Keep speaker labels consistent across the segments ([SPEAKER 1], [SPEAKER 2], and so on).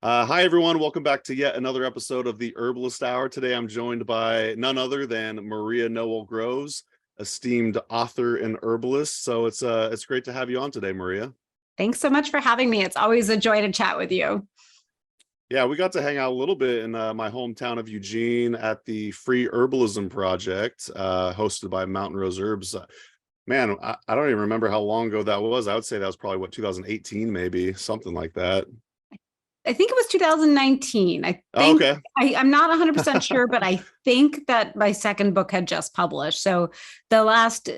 [SPEAKER 1] Hi, everyone. Welcome back to yet another episode of the Herbalist Hour. Today, I'm joined by none other than Maria Noël Groves, esteemed author and herbalist. So it's great to have you on today, Maria.
[SPEAKER 2] Thanks so much for having me. It's always a joy to chat with you.
[SPEAKER 1] Yeah, we got to hang out a little bit in my hometown of Eugene at the Free Herbalism Project, hosted by Mountain Rose Herbs. Man, I don't even remember how long ago that was. I would say that was probably 2018, maybe something like that.
[SPEAKER 2] I think it was 2019.
[SPEAKER 1] Oh, okay.
[SPEAKER 2] I'm not 100% sure, but I think that my second book had just published. So the last,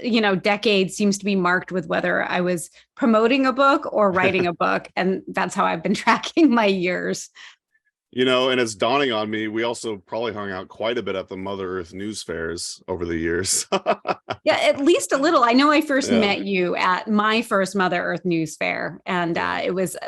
[SPEAKER 2] decade seems to be marked with whether I was promoting a book or writing a book. And that's how I've been tracking my years.
[SPEAKER 1] And it's dawning on me, we also probably hung out quite a bit at the Mother Earth news fairs over the years.
[SPEAKER 2] Yeah, at least a little. I know I first met you at my first Mother Earth news fair, and it was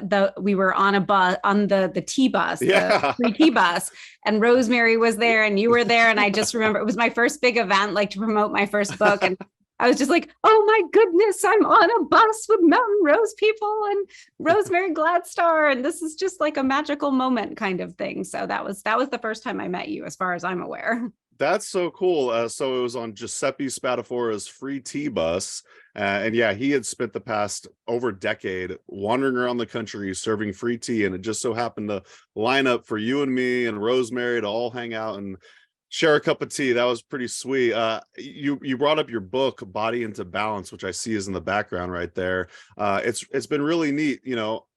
[SPEAKER 2] we were on a bus, on the T bus, the free T bus, and Rosemary was there, and you were there, and I just remember it was my first big event, like to promote my first book, and I was just like, oh my goodness, I'm on a bus with Mountain Rose people and Rosemary Gladstar, and this is just like a magical moment kind of thing. So that was the first time I met you, as far as I'm aware.
[SPEAKER 1] That's so cool. So it was on Giuseppe Spatafora's free tea bus. And yeah, he had spent the past over a decade wandering around the country serving free tea. And it just so happened to line up for you and me and Rosemary to all hang out and share a cup of tea. That was pretty sweet. You brought up your book, Body into Balance, which I see is in the background right there. It's been really neat.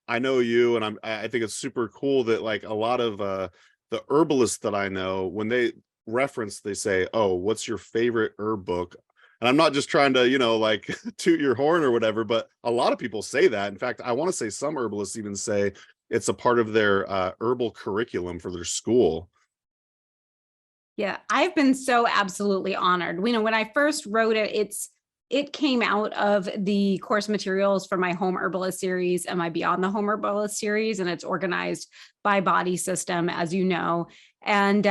[SPEAKER 1] I know you, and I think it's super cool that like a lot of the herbalists that I know, when they they say, oh, what's your favorite herb book? And I'm not just trying to like toot your horn or whatever, but a lot of people say that. In fact, I want to say some herbalists even say it's a part of their herbal curriculum for their school.
[SPEAKER 2] Yeah, I've been so absolutely honored. When I first wrote it, it came out of the course materials for my Home Herbalist series and my Beyond the Home Herbalist series, and it's organized by body system, as you know. And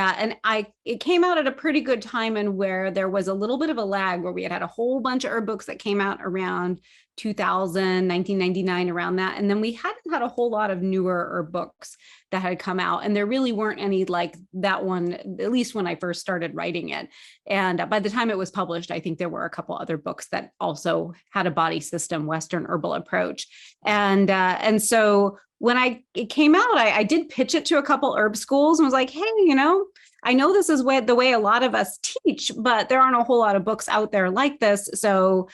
[SPEAKER 2] it came out at a pretty good time, and where there was a little bit of a lag, where we had a whole bunch of herb books that came out around 2000, 1999, around that. And then we hadn't had a whole lot of newer herb books that had come out. And there really weren't any like that one, at least when I first started writing it. And by the time it was published, I think there were a couple other books that also had a body system, Western herbal approach. And so when it came out, I did pitch it to a couple herb schools and was like, hey, I know this is the way a lot of us teach, but there aren't a whole lot of books out there like this. So,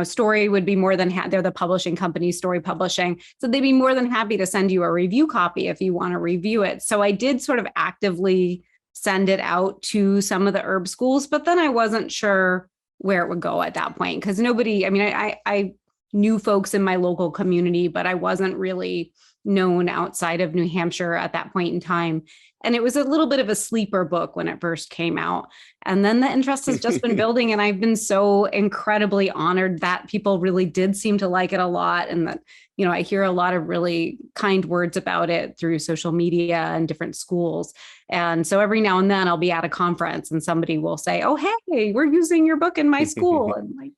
[SPEAKER 2] Story would be more than they're the publishing company, Story Publishing. So they'd be more than happy to send you a review copy if you want to review it. So I did sort of actively send it out to some of the herb schools, but then I wasn't sure where it would go at that point, because I knew folks in my local community, but I wasn't really known outside of New Hampshire at that point in time. And it was a little bit of a sleeper book when it first came out. And then the interest has just been building. And I've been so incredibly honored that people really did seem to like it a lot. And that, I hear a lot of really kind words about it through social media and different schools. And so every now and then I'll be at a conference and somebody will say, oh, hey, we're using your book in my school. And like,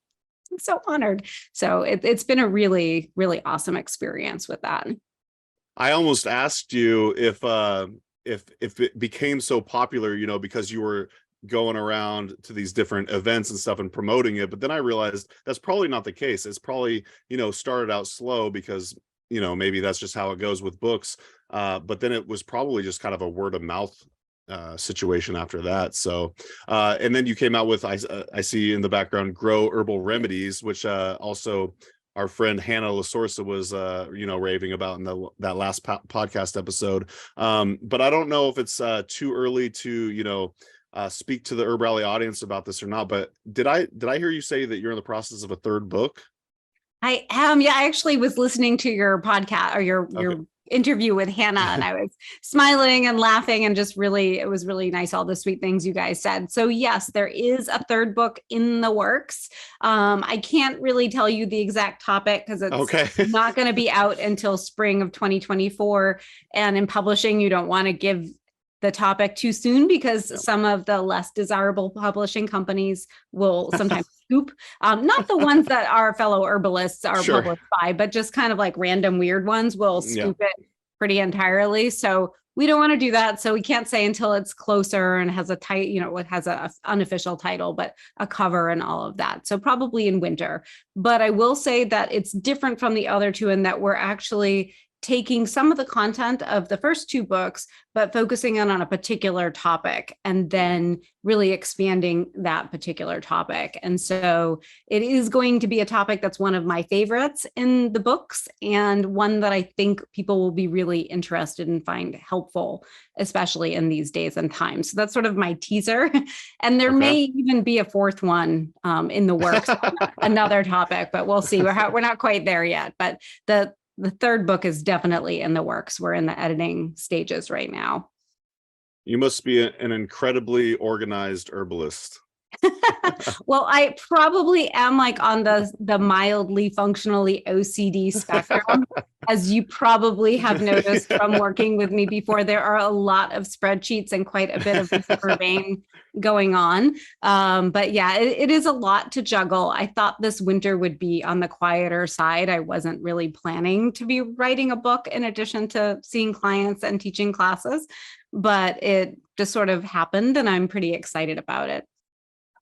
[SPEAKER 2] I'm so honored. So it's been a really, really awesome experience with that.
[SPEAKER 1] I almost asked you if it became so popular, because you were going around to these different events and stuff and promoting it, but then I realized that's probably not the case. It's probably, started out slow because, maybe that's just how it goes with books. But then it was probably just kind of a word of mouth situation after that. So and then you came out with, I see in the background, Grow Herbal Remedies, which also our friend Hannah LaSorsa was raving about in that last podcast episode. But I don't know if it's too early to speak to the Herb Rally audience about this or not, but did I hear you say that you're in the process of a third book?
[SPEAKER 2] I am. Yeah, I actually was listening to your podcast or your interview with Hannah, and I was smiling and laughing, and it was really nice, all the sweet things you guys said. So yes, there is a third book in the works. I can't really tell you the exact topic because it's not going to be out until spring of 2024. And in publishing, you don't want to give the topic too soon because some of the less desirable publishing companies will sometimes scoop, not the ones that our fellow herbalists are published by, but just kind of like random weird ones will scoop it pretty entirely. So we don't want to do that. So we can't say until it's closer and has a tight, it has a unofficial title, but a cover and all of that. So probably in winter. But I will say that it's different from the other two in that we're actually taking some of the content of the first two books, but focusing on a particular topic and then really expanding that particular topic. And so it is going to be a topic that's one of my favorites in the books and one that I think people will be really interested and find helpful, especially in these days and times. So that's sort of my teaser. And there may even be a fourth one in the works, another topic, but we'll see. We're not quite there yet, but the third book is definitely in the works. We're in the editing stages right now.
[SPEAKER 1] You must be an incredibly organized herbalist.
[SPEAKER 2] Well, I probably am like on the mildly functionally OCD spectrum. As you probably have noticed from working with me before, there are a lot of spreadsheets and quite a bit of vein going on. But yeah, it is a lot to juggle. I thought this winter would be on the quieter side. I wasn't really planning to be writing a book in addition to seeing clients and teaching classes, but it just sort of happened and I'm pretty excited about it.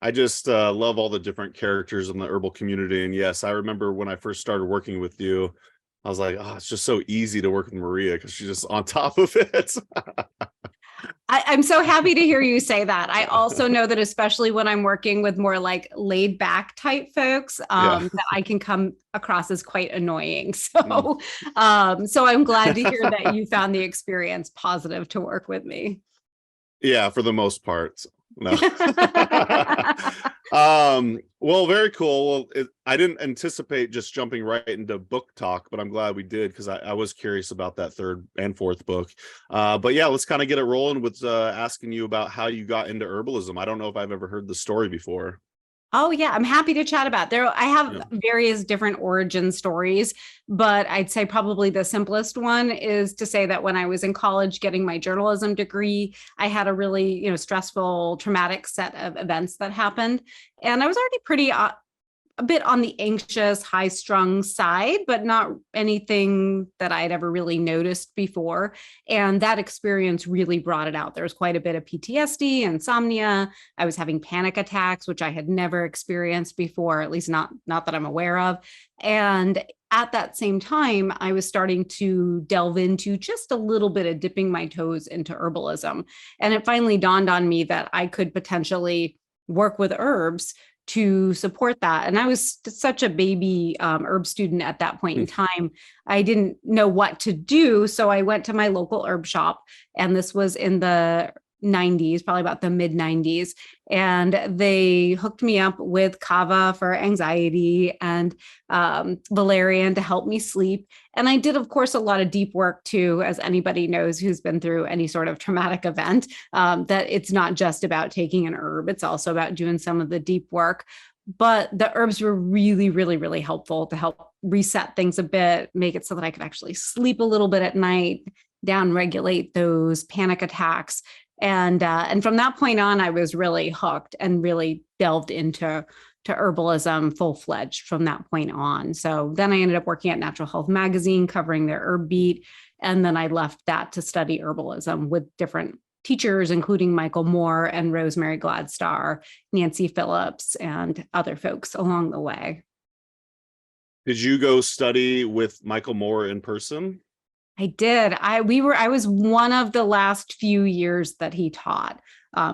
[SPEAKER 1] I just love all the different characters in the herbal community. And yes, I remember when I first started working with you, I was like, oh, it's just so easy to work with Maria because she's just on top of it.
[SPEAKER 2] I'm so happy to hear you say that. I also know that especially when I'm working with more like laid back type folks, that I can come across as quite annoying. So, so I'm glad to hear that you found the experience positive to work with me.
[SPEAKER 1] Yeah, for the most part. No. Well, very cool. Well, I didn't anticipate just jumping right into book talk, but I'm glad we did because I was curious about that third and fourth book. But yeah, let's kind of get it rolling with asking you about how you got into herbalism. I don't know if I've ever heard the story before.
[SPEAKER 2] Oh yeah, I'm happy to chat about there. I have various different origin stories, but I'd say probably the simplest one is to say that when I was in college getting my journalism degree, I had a really, stressful, traumatic set of events that happened. And I was already pretty a bit on the anxious, high strung side, but not anything that I'd ever really noticed before. And that experience really brought it out. There was quite a bit of PTSD, insomnia. I was having panic attacks, which I had never experienced before, at least not that I'm aware of. And at that same time, I was starting to delve into just a little bit of dipping my toes into herbalism. And it finally dawned on me that I could potentially work with herbs to support that. And I was such a baby herb student at that point in time. I didn't know what to do. So I went to my local herb shop, and this was in the 90s, probably about the mid 90s. And they hooked me up with kava for anxiety and valerian to help me sleep. And I did, of course, a lot of deep work too, as anybody knows who's been through any sort of traumatic event, that it's not just about taking an herb. It's also about doing some of the deep work. But the herbs were really, really, really helpful to help reset things a bit, make it so that I could actually sleep a little bit at night, down-regulate those panic attacks. And from that point on, I was really hooked and really delved into herbalism full-fledged from that point on. So then I ended up working at Natural Health Magazine, covering their herb beat. And then I left that to study herbalism with different teachers, including Michael Moore and Rosemary Gladstar, Nancy Phillips, and other folks along the way.
[SPEAKER 1] Did you go study with Michael Moore in person?
[SPEAKER 2] I did. I was one of the last few years that he taught.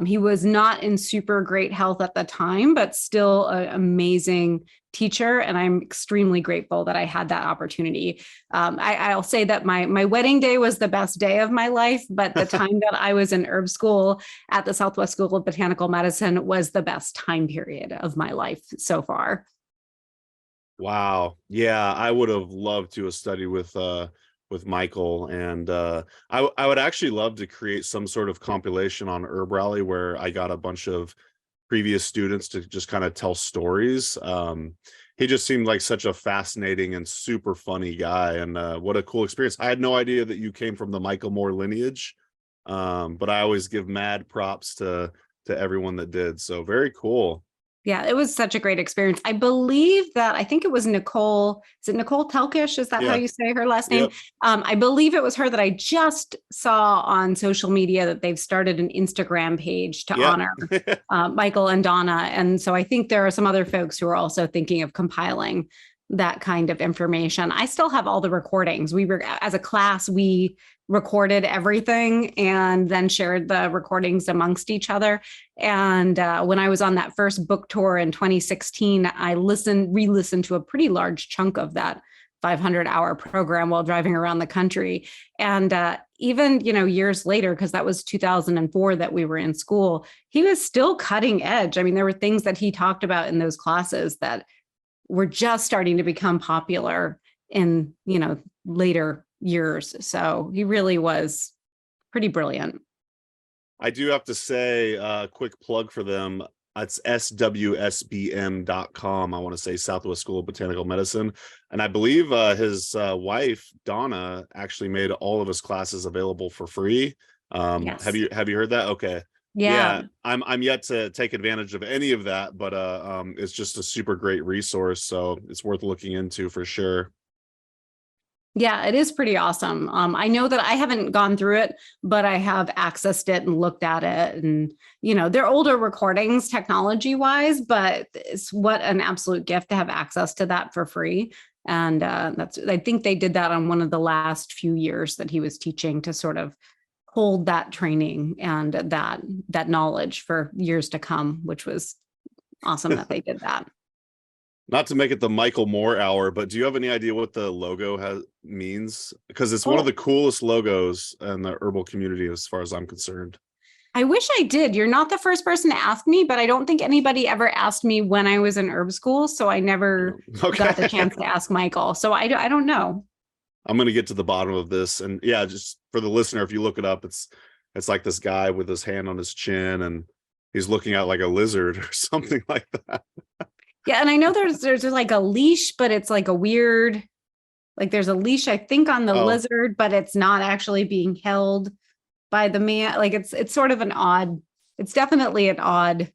[SPEAKER 2] He was not in super great health at the time, but still an amazing teacher. And I'm extremely grateful that I had that opportunity. I'll say that my wedding day was the best day of my life, but the time that I was in herb school at the Southwest School of Botanical Medicine was the best time period of my life so far.
[SPEAKER 1] Wow. Yeah, I would have loved to have studied with Michael, and I would actually love to create some sort of compilation on Herb Rally where I got a bunch of previous students to just kind of tell stories. He just seemed like such a fascinating and super funny guy, and what a cool experience. I had no idea that you came from the Michael Moore lineage, but I always give mad props to everyone that did. So very cool.
[SPEAKER 2] Yeah, it was such a great experience. I think it was Nicole. Is it Nicole Telkish? Is that how
[SPEAKER 1] Yeah.
[SPEAKER 2] you say her last name?
[SPEAKER 1] Yep.
[SPEAKER 2] I believe it was her that I just saw on social media that they've started an Instagram page to
[SPEAKER 1] Yep.
[SPEAKER 2] honor Michael and Donna. And so I think there are some other folks who are also thinking of compiling that kind of information. I still have all the recordings. As a class, we recorded everything and then shared the recordings amongst each other. And when I was on that first book tour in 2016, I re-listened to a pretty large chunk of that 500-hour program while driving around the country. And even, years later, because that was 2004 that we were in school, he was still cutting edge. I mean, there were things that he talked about in those classes that were just starting to become popular in, later years. So he really was pretty brilliant.
[SPEAKER 1] I do have to say, quick plug for them. It's swsbm.com. I want to say Southwest School of Botanical Medicine. And I believe his wife, Donna, actually made all of his classes available for free.
[SPEAKER 2] Yes.
[SPEAKER 1] Have you heard that? Okay.
[SPEAKER 2] Yeah.
[SPEAKER 1] I'm yet to take advantage of any of that, but it's just a super great resource. So it's worth looking into for sure.
[SPEAKER 2] Yeah, it is pretty awesome. I know that I haven't gone through it, but I have accessed it and looked at it. And, they're older recordings technology wise, but it's what an absolute gift to have access to that for free. And I think they did that on one of the last few years that he was teaching to sort of hold that training and that knowledge for years to come, which was awesome that they did that.
[SPEAKER 1] Not to make it the Michael Moore hour, but do you have any idea what the logo means? Because it's one of the coolest logos in the herbal community, as far as I'm concerned.
[SPEAKER 2] I wish I did. You're not the first person to ask me, but I don't think anybody ever asked me when I was in herb school. So I never got the chance to ask Michael. So I don't know.
[SPEAKER 1] I'm going to get to the bottom of this. And yeah, just for the listener, if you look it up, it's like this guy with his hand on his chin and he's looking out like a lizard or something like that.
[SPEAKER 2] Yeah, and I know there's like a leash, but it's like a weird, like there's a leash, I think, on the lizard, but it's not actually being held by the man. Like it's sort of it's definitely an odd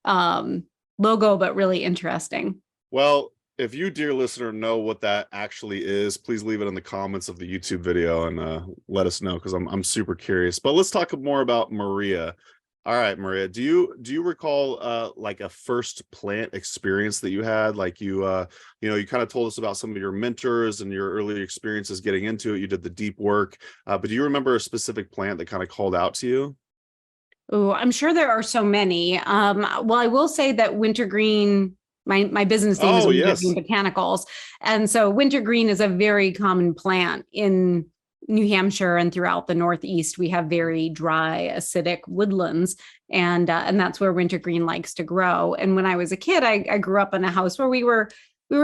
[SPEAKER 2] logo, but really interesting.
[SPEAKER 1] Well, if you, dear listener, know what that actually is, please leave it in the comments of the YouTube video and let us know, because I'm super curious. But let's talk more about Maria. All right, Maria, do you recall like a first plant experience that you had? Like you kind of told us about some of your mentors and your early experiences getting into it. You did the deep work, but do you remember a specific plant that kind of called out to you?
[SPEAKER 2] Oh, I'm sure there are so many. Well, I will say that wintergreen, my business name is Wintergreen Botanicals. And so wintergreen is a very common plant in New Hampshire and throughout the Northeast. We have very dry, acidic woodlands, and that's where wintergreen likes to grow. And when I was a kid, I grew up in a house where we were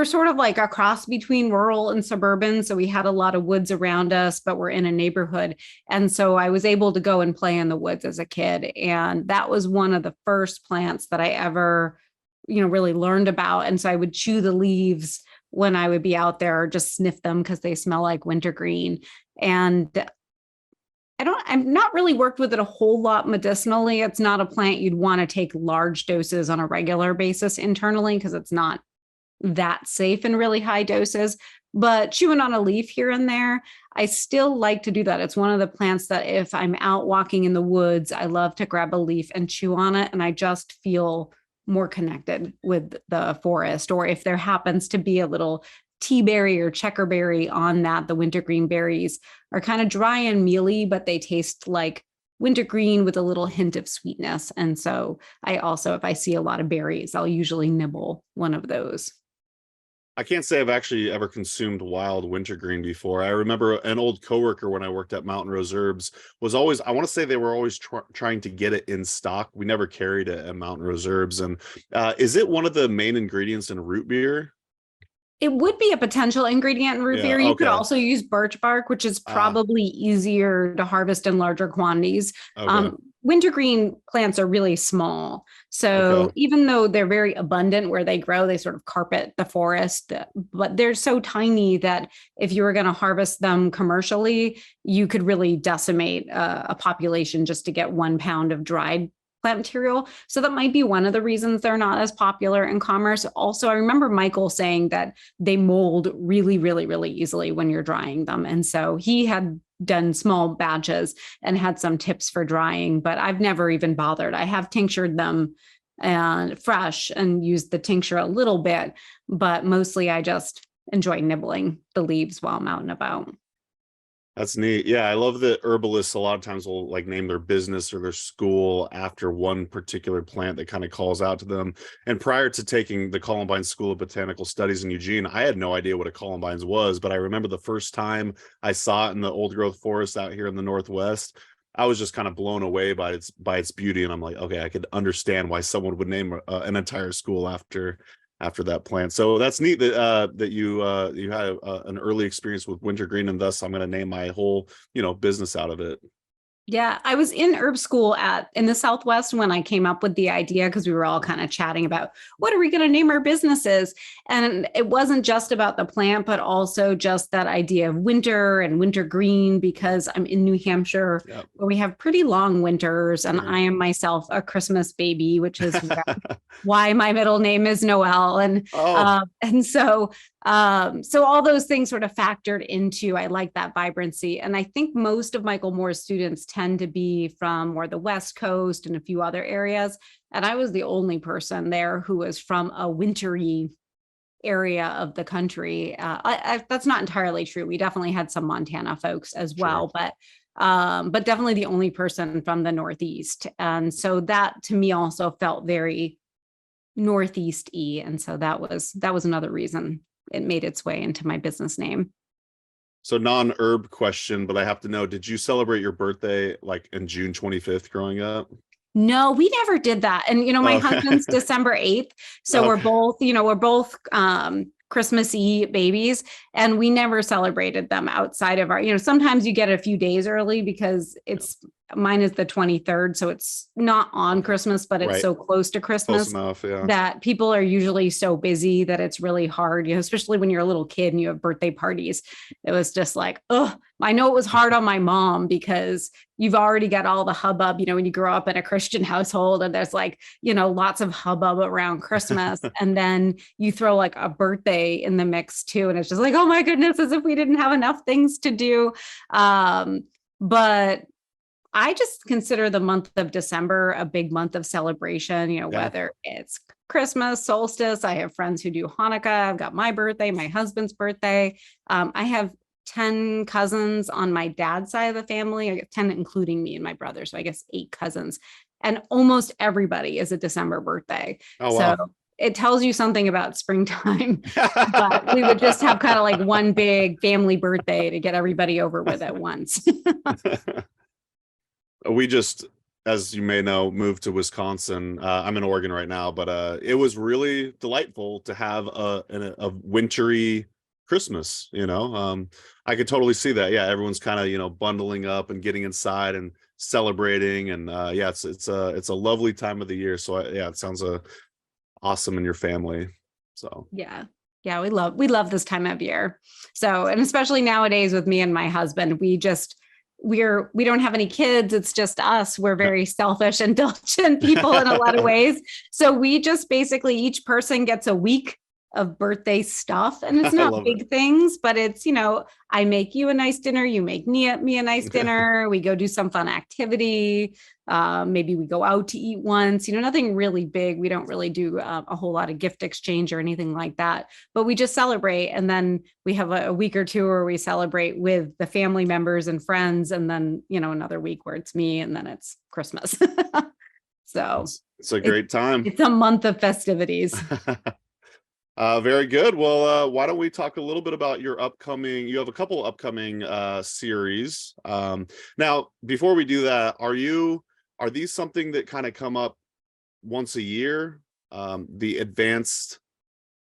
[SPEAKER 2] sort of like a cross between rural and suburban. So we had a lot of woods around us, but we're in a neighborhood. And so I was able to go and play in the woods as a kid. And that was one of the first plants that I ever, really learned about. And so I would chew the leaves when I would be out there, or just sniff them because they smell like wintergreen. And I've not really worked with it a whole lot medicinally. It's not a plant you'd want to take large doses on a regular basis internally, because it's not that safe in really high doses. But chewing on a leaf here and there, I still like to do that. It's one of the plants that if I'm out walking in the woods, I love to grab a leaf and chew on it. And I just feel more connected with the forest. Or if there happens to be a little tea berry or checkerberry on that, the wintergreen berries are kind of dry and mealy, but they taste like wintergreen with a little hint of sweetness. And so I also, if I see a lot of berries, I'll usually nibble one of those.
[SPEAKER 1] I can't say I've actually ever consumed wild wintergreen before. I remember an old coworker when I worked at Mountain Rose Herbs was always, I want to say they were always trying to get it in stock. We never carried it at Mountain Rose Herbs. And is it one of the main ingredients in root beer?
[SPEAKER 2] It would be a potential ingredient in root beer. You could also use birch bark, which is probably easier to harvest in larger quantities. Wintergreen plants are really small. So even though they're very abundant where they grow, they sort of carpet the forest, but they're so tiny that if you were going to harvest them commercially, you could really decimate a population just to get 1 pound of dried plant material. So that might be one of the reasons they're not as popular in commerce. Also, I remember Michael saying that they mold really, really, really easily when you're drying them. And so he had done small batches and had some tips for drying, but I've never even bothered. I have tinctured them and fresh and used the tincture a little bit, but mostly I just enjoy nibbling the leaves while I'm out and about.
[SPEAKER 1] That's neat. Yeah, I love that herbalists a lot of times will like name their business or their school after one particular plant that kind of calls out to them. And prior to taking the Columbine School of Botanical Studies in Eugene, I had no idea what a Columbine's was, but I remember the first time I saw it in the old growth forest out here in the Northwest, I was just kind of blown away by its beauty. And I'm like, okay, I could understand why someone would name an entire school after that plant. So that's neat that you had an early experience with wintergreen, and thus I'm going to name my whole business out of it.
[SPEAKER 2] Yeah, I was in herb school in the Southwest when I came up with the idea, because we were all kind of chatting about what are we going to name our businesses. And it wasn't just about the plant, but also just that idea of winter and wintergreen, because I'm in New Hampshire,
[SPEAKER 1] Yep.
[SPEAKER 2] where we have pretty long winters. And
[SPEAKER 1] Mhm.
[SPEAKER 2] I am myself a Christmas baby, which is why my middle name is Noel.
[SPEAKER 1] Oh,
[SPEAKER 2] And so all those things sort of factored into, I like that vibrancy. And I think most of Michael Moore's students tend to be from more the West Coast and a few other areas. And I was the only person there who was from a wintry area of the country. That's not entirely true. We definitely had some Montana folks as well,
[SPEAKER 1] sure.
[SPEAKER 2] but definitely the only person from the Northeast. And so that to me also felt very Northeast-y. And so that was another reason it made its way into my business name.
[SPEAKER 1] So non-herb question, but I have to know, did you celebrate your birthday like in June 25th growing up?
[SPEAKER 2] No, we never did that. And my
[SPEAKER 1] Oh,
[SPEAKER 2] husband's December 8th. So
[SPEAKER 1] okay.
[SPEAKER 2] we're both Christmassy babies, and we never celebrated them outside of our, sometimes you get a few days early because mine is the 23rd. So it's not on Christmas, but it's
[SPEAKER 1] Right.
[SPEAKER 2] so close to
[SPEAKER 1] Close
[SPEAKER 2] Christmas
[SPEAKER 1] enough. Yeah.
[SPEAKER 2] that people are usually so busy that it's really hard, especially when you're a little kid and you have birthday parties. It was just like, oh, I know it was hard on my mom because you've already got all the hubbub, when you grow up in a Christian household and there's like, lots of hubbub around Christmas. And then you throw like a birthday in the mix too. And it's just like, oh my goodness, as if we didn't have enough things to do. But I just consider the month of December a big month of celebration,
[SPEAKER 1] Yeah.
[SPEAKER 2] whether it's Christmas, solstice. I have friends who do Hanukkah. I've got my birthday, my husband's birthday. I have 10 cousins on my dad's side of the family. I get 10, including me and my brother. So I guess 8 cousins. And almost everybody is a December birthday.
[SPEAKER 1] Oh,
[SPEAKER 2] So
[SPEAKER 1] wow.
[SPEAKER 2] it tells you something about springtime. But we would just have kind of like one big family birthday to get everybody over with at once.
[SPEAKER 1] We just, as you may know, moved to Wisconsin. I'm in Oregon right now, but it was really delightful to have a wintry Christmas. I could totally see that. Yeah, everyone's kind of bundling up and getting inside and celebrating, and yeah, it's a lovely time of the year. So yeah, it sounds awesome in your family. So
[SPEAKER 2] Yeah. Yeah, we love this time of year. So, and especially nowadays with me and my husband, we don't have any kids. It's just us. We're very selfish, indulgent people in a lot of ways. So we just basically, each person gets a week of birthday stuff, and it's
[SPEAKER 1] I
[SPEAKER 2] not
[SPEAKER 1] love it.
[SPEAKER 2] big things, but it's, I make you a nice dinner. You make me a nice dinner. We go do some fun activity. Maybe we go out to eat once, nothing really big. We don't really do a whole lot of gift exchange or anything like that, but we just celebrate. And then we have a week or two where we celebrate with the family members and friends. And then, another week where it's me, and then it's Christmas. So
[SPEAKER 1] It's a great time.
[SPEAKER 2] it's a month of festivities.
[SPEAKER 1] Very good. Well, why don't we talk a little bit about you have a couple upcoming series. Now, before we do that, are these something that kind of come up once a year? The Advanced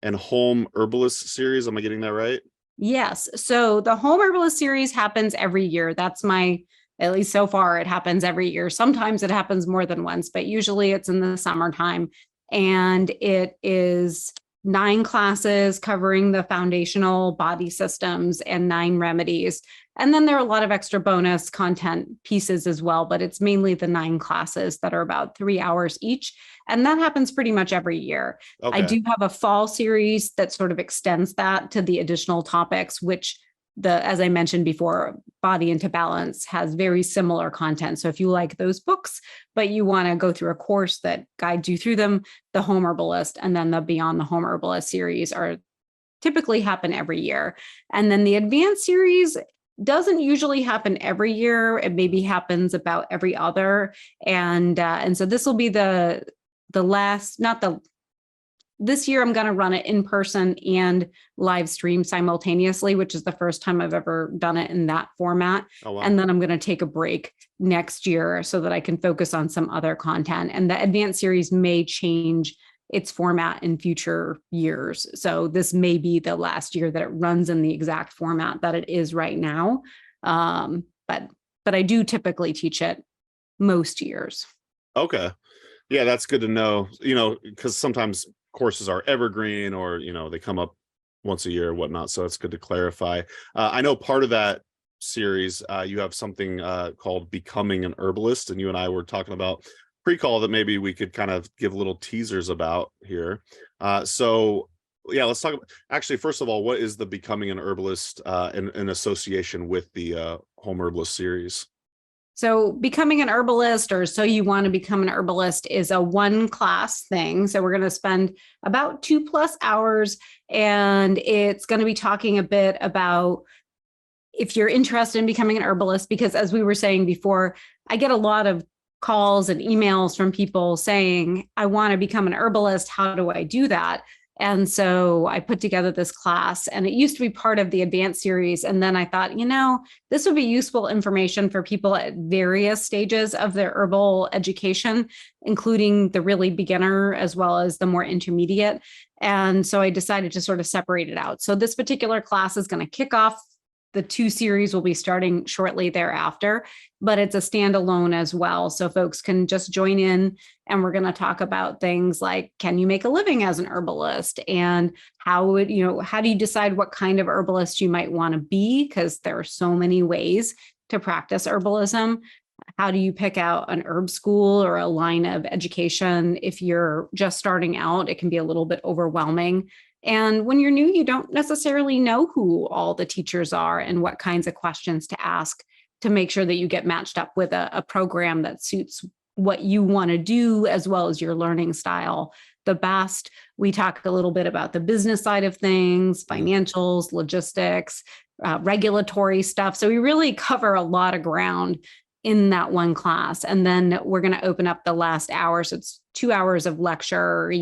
[SPEAKER 1] and Home Herbalist series, am I getting that right?
[SPEAKER 2] Yes. So the Home Herbalist series happens every year. At least so far, it happens every year. Sometimes it happens more than once, but usually it's in the summertime. And it is 9 classes covering the foundational body systems and 9 remedies. And then there are a lot of extra bonus content pieces as well, but it's mainly the 9 classes that are about 3 hours each. And that happens pretty much every year. I
[SPEAKER 1] Okay.
[SPEAKER 2] do have a fall series that sort of extends that to the additional topics, which as I mentioned before, Body into Balance has very similar content. So if you like those books, but you want to go through a course that guides you through them, the Home Herbalist and then the Beyond the Home Herbalist series are typically happen every year. And then the Advanced series doesn't usually happen every year. It maybe happens about every other. And so this will be the last, not the this year I'm going to run it in person and live stream simultaneously, which is the first time I've ever done it in that format.
[SPEAKER 1] Oh, wow.
[SPEAKER 2] And then I'm going to take a break next year so that I can focus on some other content. And the advanced series may change its format in future years. So this may be the last year that it runs in the exact format that it is right now. But I do typically teach it most years.
[SPEAKER 1] Okay. Yeah, that's good to know, because sometimes courses are evergreen or, they come up once a year or whatnot. So it's good to clarify. I know part of that series, you have something called Becoming an Herbalist, and you and I were talking about pre-call that maybe we could kind of give little teasers about here. So yeah, let's talk about, actually, first of all, what is the Becoming an Herbalist in association with the Home Herbalist series?
[SPEAKER 2] So becoming an herbalist, or so you want to become an herbalist, is a 1 class thing. So we're going to spend about 2+ hours, and it's going to be talking a bit about if you're interested in becoming an herbalist, because as we were saying before, I get a lot of calls and emails from people saying, I want to become an herbalist. How do I do that? And so I put together this class, and it used to be part of the advanced series. And then I thought, this would be useful information for people at various stages of their herbal education, including the really beginner as well as the more intermediate. And so I decided to sort of separate it out. So this particular class is going to kick off. The 2 series will be starting shortly thereafter, but it's a standalone as well. So folks can just join in, and we're going to talk about things like, can you make a living as an herbalist? And how do you decide what kind of herbalist you might want to be? Because there are so many ways to practice herbalism. How do you pick out an herb school or a line of education? If you're just starting out, it can be a little bit overwhelming. And when you're new, you don't necessarily know who all the teachers are and what kinds of questions to ask to make sure that you get matched up with a program that suits what you want to do as well as your learning style the best. We talk a little bit about the business side of things, financials, logistics, regulatory stuff. So we really cover a lot of ground in that 1 class. And then we're going to open up the last hour. So it's 2 hours of lecture,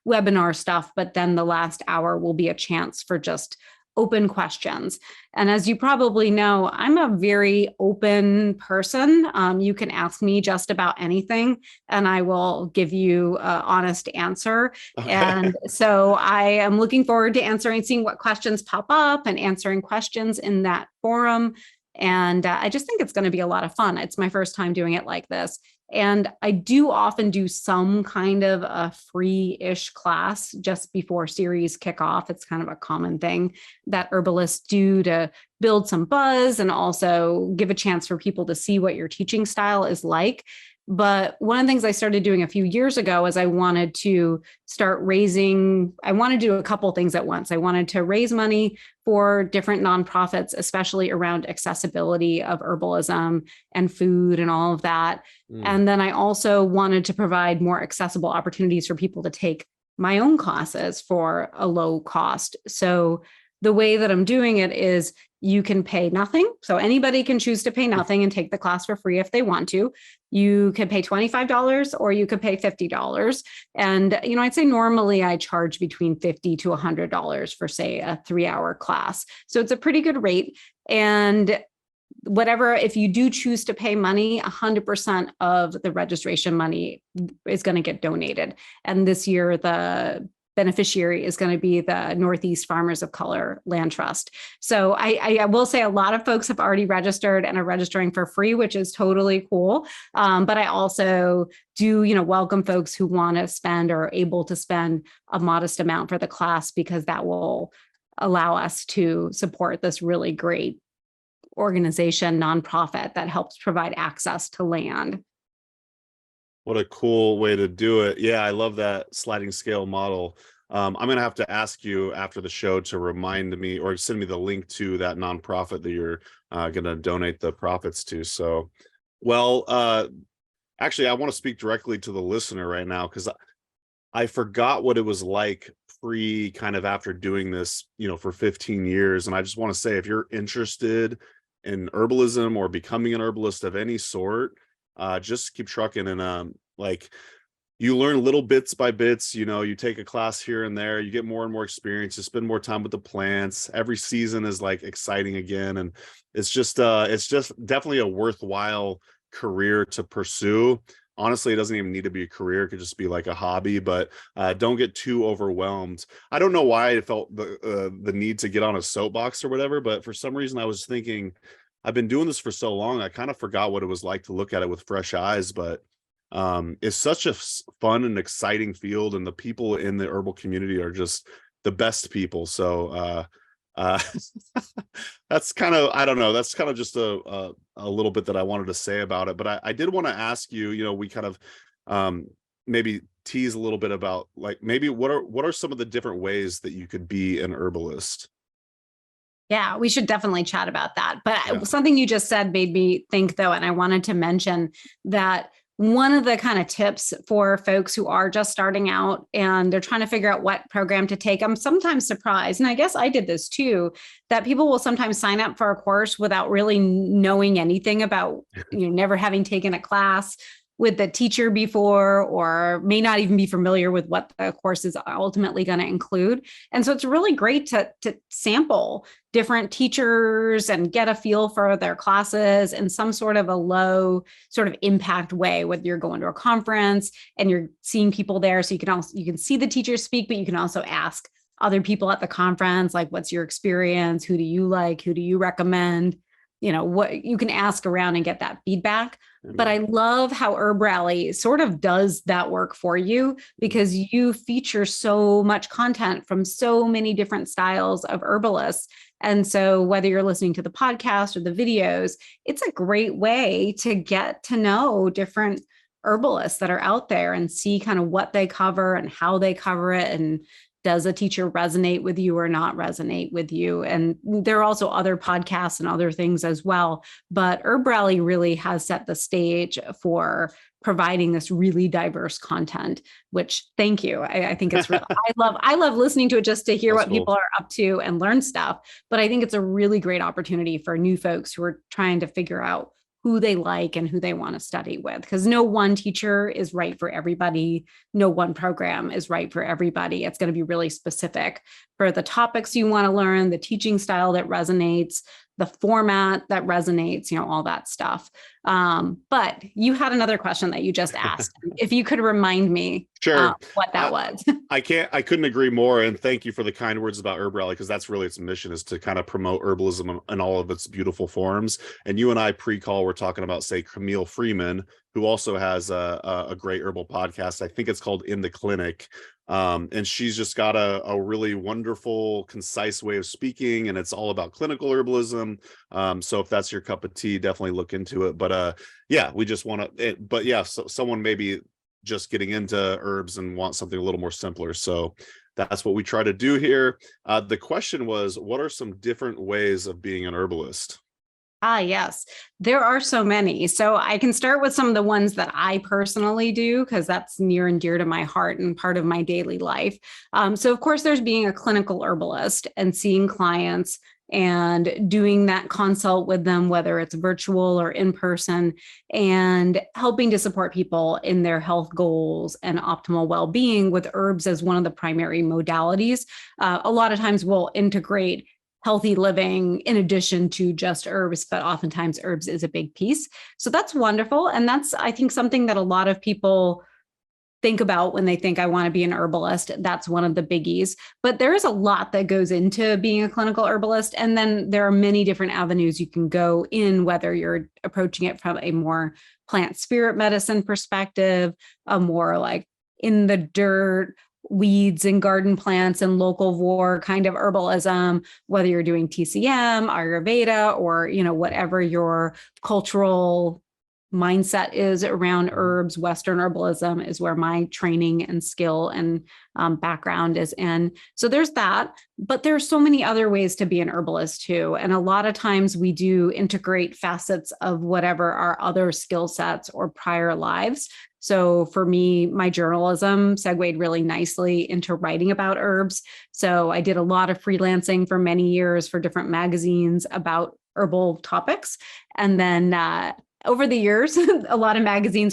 [SPEAKER 2] webinar stuff, but then the last hour will be a chance for just open questions. And as you probably know, I'm a very open person. You can ask me just about anything, and I will give you an honest answer.
[SPEAKER 1] Okay.
[SPEAKER 2] And so I am looking forward to seeing what questions pop up and answering questions in that forum. And I just think it's going to be a lot of fun. It's my first time doing it like this. And I do often do some kind of a free-ish class just before series kickoff. It's kind of a common thing that herbalists do to build some buzz and also give a chance for people to see what your teaching style is like. But one of the things I started doing a few years ago is I wanted to do a couple things at once. I wanted to raise money for different nonprofits, especially around accessibility of herbalism and food and all of that. And then I also wanted to provide more accessible opportunities for people to take my own classes for a low cost. So the way that I'm doing it is you can pay nothing. So anybody can choose to pay nothing and take the class for free if they want to. You can pay $25 or you could pay $50. And, I'd say normally I charge between $50 to $100 for, say, a 3-hour class. So it's a pretty good rate. And if you do choose to pay money, 100% of the registration money is going to get donated. And this year, the beneficiary is going to be the Northeast Farmers of Color Land Trust. So I will say a lot of folks have already registered and are registering for free, which is totally cool. But I also do, welcome folks who want to spend or are able to spend a modest amount for the class, because that will allow us to support this really great organization, nonprofit that helps provide access to land.
[SPEAKER 1] What a cool way to do it. Yeah, I love that sliding scale model. I'm going to have to ask you after the show to remind me or send me the link to that nonprofit that you're going to donate the profits to. So, well, actually, I want to speak directly to the listener right now, because I forgot what it was like kind of after doing this, for 15 years. And I just want to say, if you're interested in herbalism or becoming an herbalist of any sort, just keep trucking. And you learn little bits by bits, you take a class here and there, you get more and more experience, you spend more time with the plants. Every season is like exciting again. And it's just definitely a worthwhile career to pursue. Honestly, it doesn't even need to be a career. It could just be like a hobby, but don't get too overwhelmed. I don't know why I felt the need to get on a soapbox or whatever, but for some reason I was thinking, I've been doing this for so long, I kind of forgot what it was like to look at it with fresh eyes. But it's such a fun and exciting field, and the people in the herbal community are just the best people. So that's kind of, I don't know, that's kind of just a little bit that I wanted to say about it. But I did want to ask you, we kind of maybe tease a little bit about, like, maybe what are some of the different ways that you could be an herbalist?
[SPEAKER 2] Yeah, we should definitely chat about that. But
[SPEAKER 1] Yeah.
[SPEAKER 2] something you just said made me think, though, and I wanted to mention that one of the kind of tips for folks who are just starting out and they're trying to figure out what program to take, I'm sometimes surprised, and I guess I did this too, that people will sometimes sign up for a course without really knowing anything about, never having taken a class with the teacher before, or may not even be familiar with what the course is ultimately going to include. And so it's really great to sample different teachers and get a feel for their classes in some sort of a low sort of impact way, whether you're going to a conference and you're seeing people there. So you can see the teachers speak, but you can also ask other people at the conference, like, what's your experience? Who do you like? Who do you recommend? What you can ask around and get that feedback. But I love how Herb Rally sort of does that work for you, because you feature so much content from so many different styles of herbalists. And so whether you're listening to the podcast or the videos, it's a great way to get to know different herbalists that are out there and see kind of what they cover and how they cover it, and does a teacher resonate with you or not resonate with you? And there are also other podcasts and other things as well. But Herb Rally really has set the stage for providing this really diverse content, which, thank you. I think it's real. I love listening to it just to hear what people are up to and learn stuff. But I think it's a really great opportunity for new folks who are trying to figure out who they like and who they want to study with, because no one teacher is right for everybody. No one program is right for everybody. It's going to be really specific for the topics you want to learn, the teaching style that resonates, the format that resonates, all that stuff. But you had another question that you just asked. If you could remind me what that was.
[SPEAKER 1] I couldn't agree more. And thank you for the kind words about Herb Rally, because that's really its mission, is to kind of promote herbalism in all of its beautiful forms. And you and I pre-call were talking about, say, Camille Freeman, who also has a great herbal podcast. I think it's called In the Clinic. And she's just got a really wonderful, concise way of speaking, and it's all about clinical herbalism. So if that's your cup of tea, definitely look into it. But we just want to, but yeah, so someone maybe just getting into herbs and want something a little more simpler. So that's what we try to do here. The question was, what are some different ways of being an herbalist?
[SPEAKER 2] Yes, there are so many. So I can start with some of the ones that I personally do, because that's near and dear to my heart and part of my daily life. So of course, there's being a clinical herbalist and seeing clients and doing that consult with them, whether it's virtual or in person, and helping to support people in their health goals and optimal well-being, with herbs as one of the primary modalities. A lot of times we'll integrate healthy living in addition to just herbs, but oftentimes herbs is a big piece. So that's wonderful. And that's, I think, something that a lot of people think about when they think I want to be an herbalist. That's one of the biggies. But there is a lot that goes into being a clinical herbalist. And then there are many different avenues you can go in, whether you're approaching it from a more plant spirit medicine perspective, a more like in the dirt, weeds and garden plants and locavore kind of herbalism, whether you're doing TCM, Ayurveda, or, whatever your cultural mindset is around herbs. Western herbalism is where my training and skill and background is in. So there's that, but there's so many other ways to be an herbalist too. And a lot of times we do integrate facets of whatever our other skill sets or prior lives. So for me, my journalism segued really nicely into writing about herbs. So I did a lot of freelancing for many years for different magazines about herbal topics. And then over the years, a lot of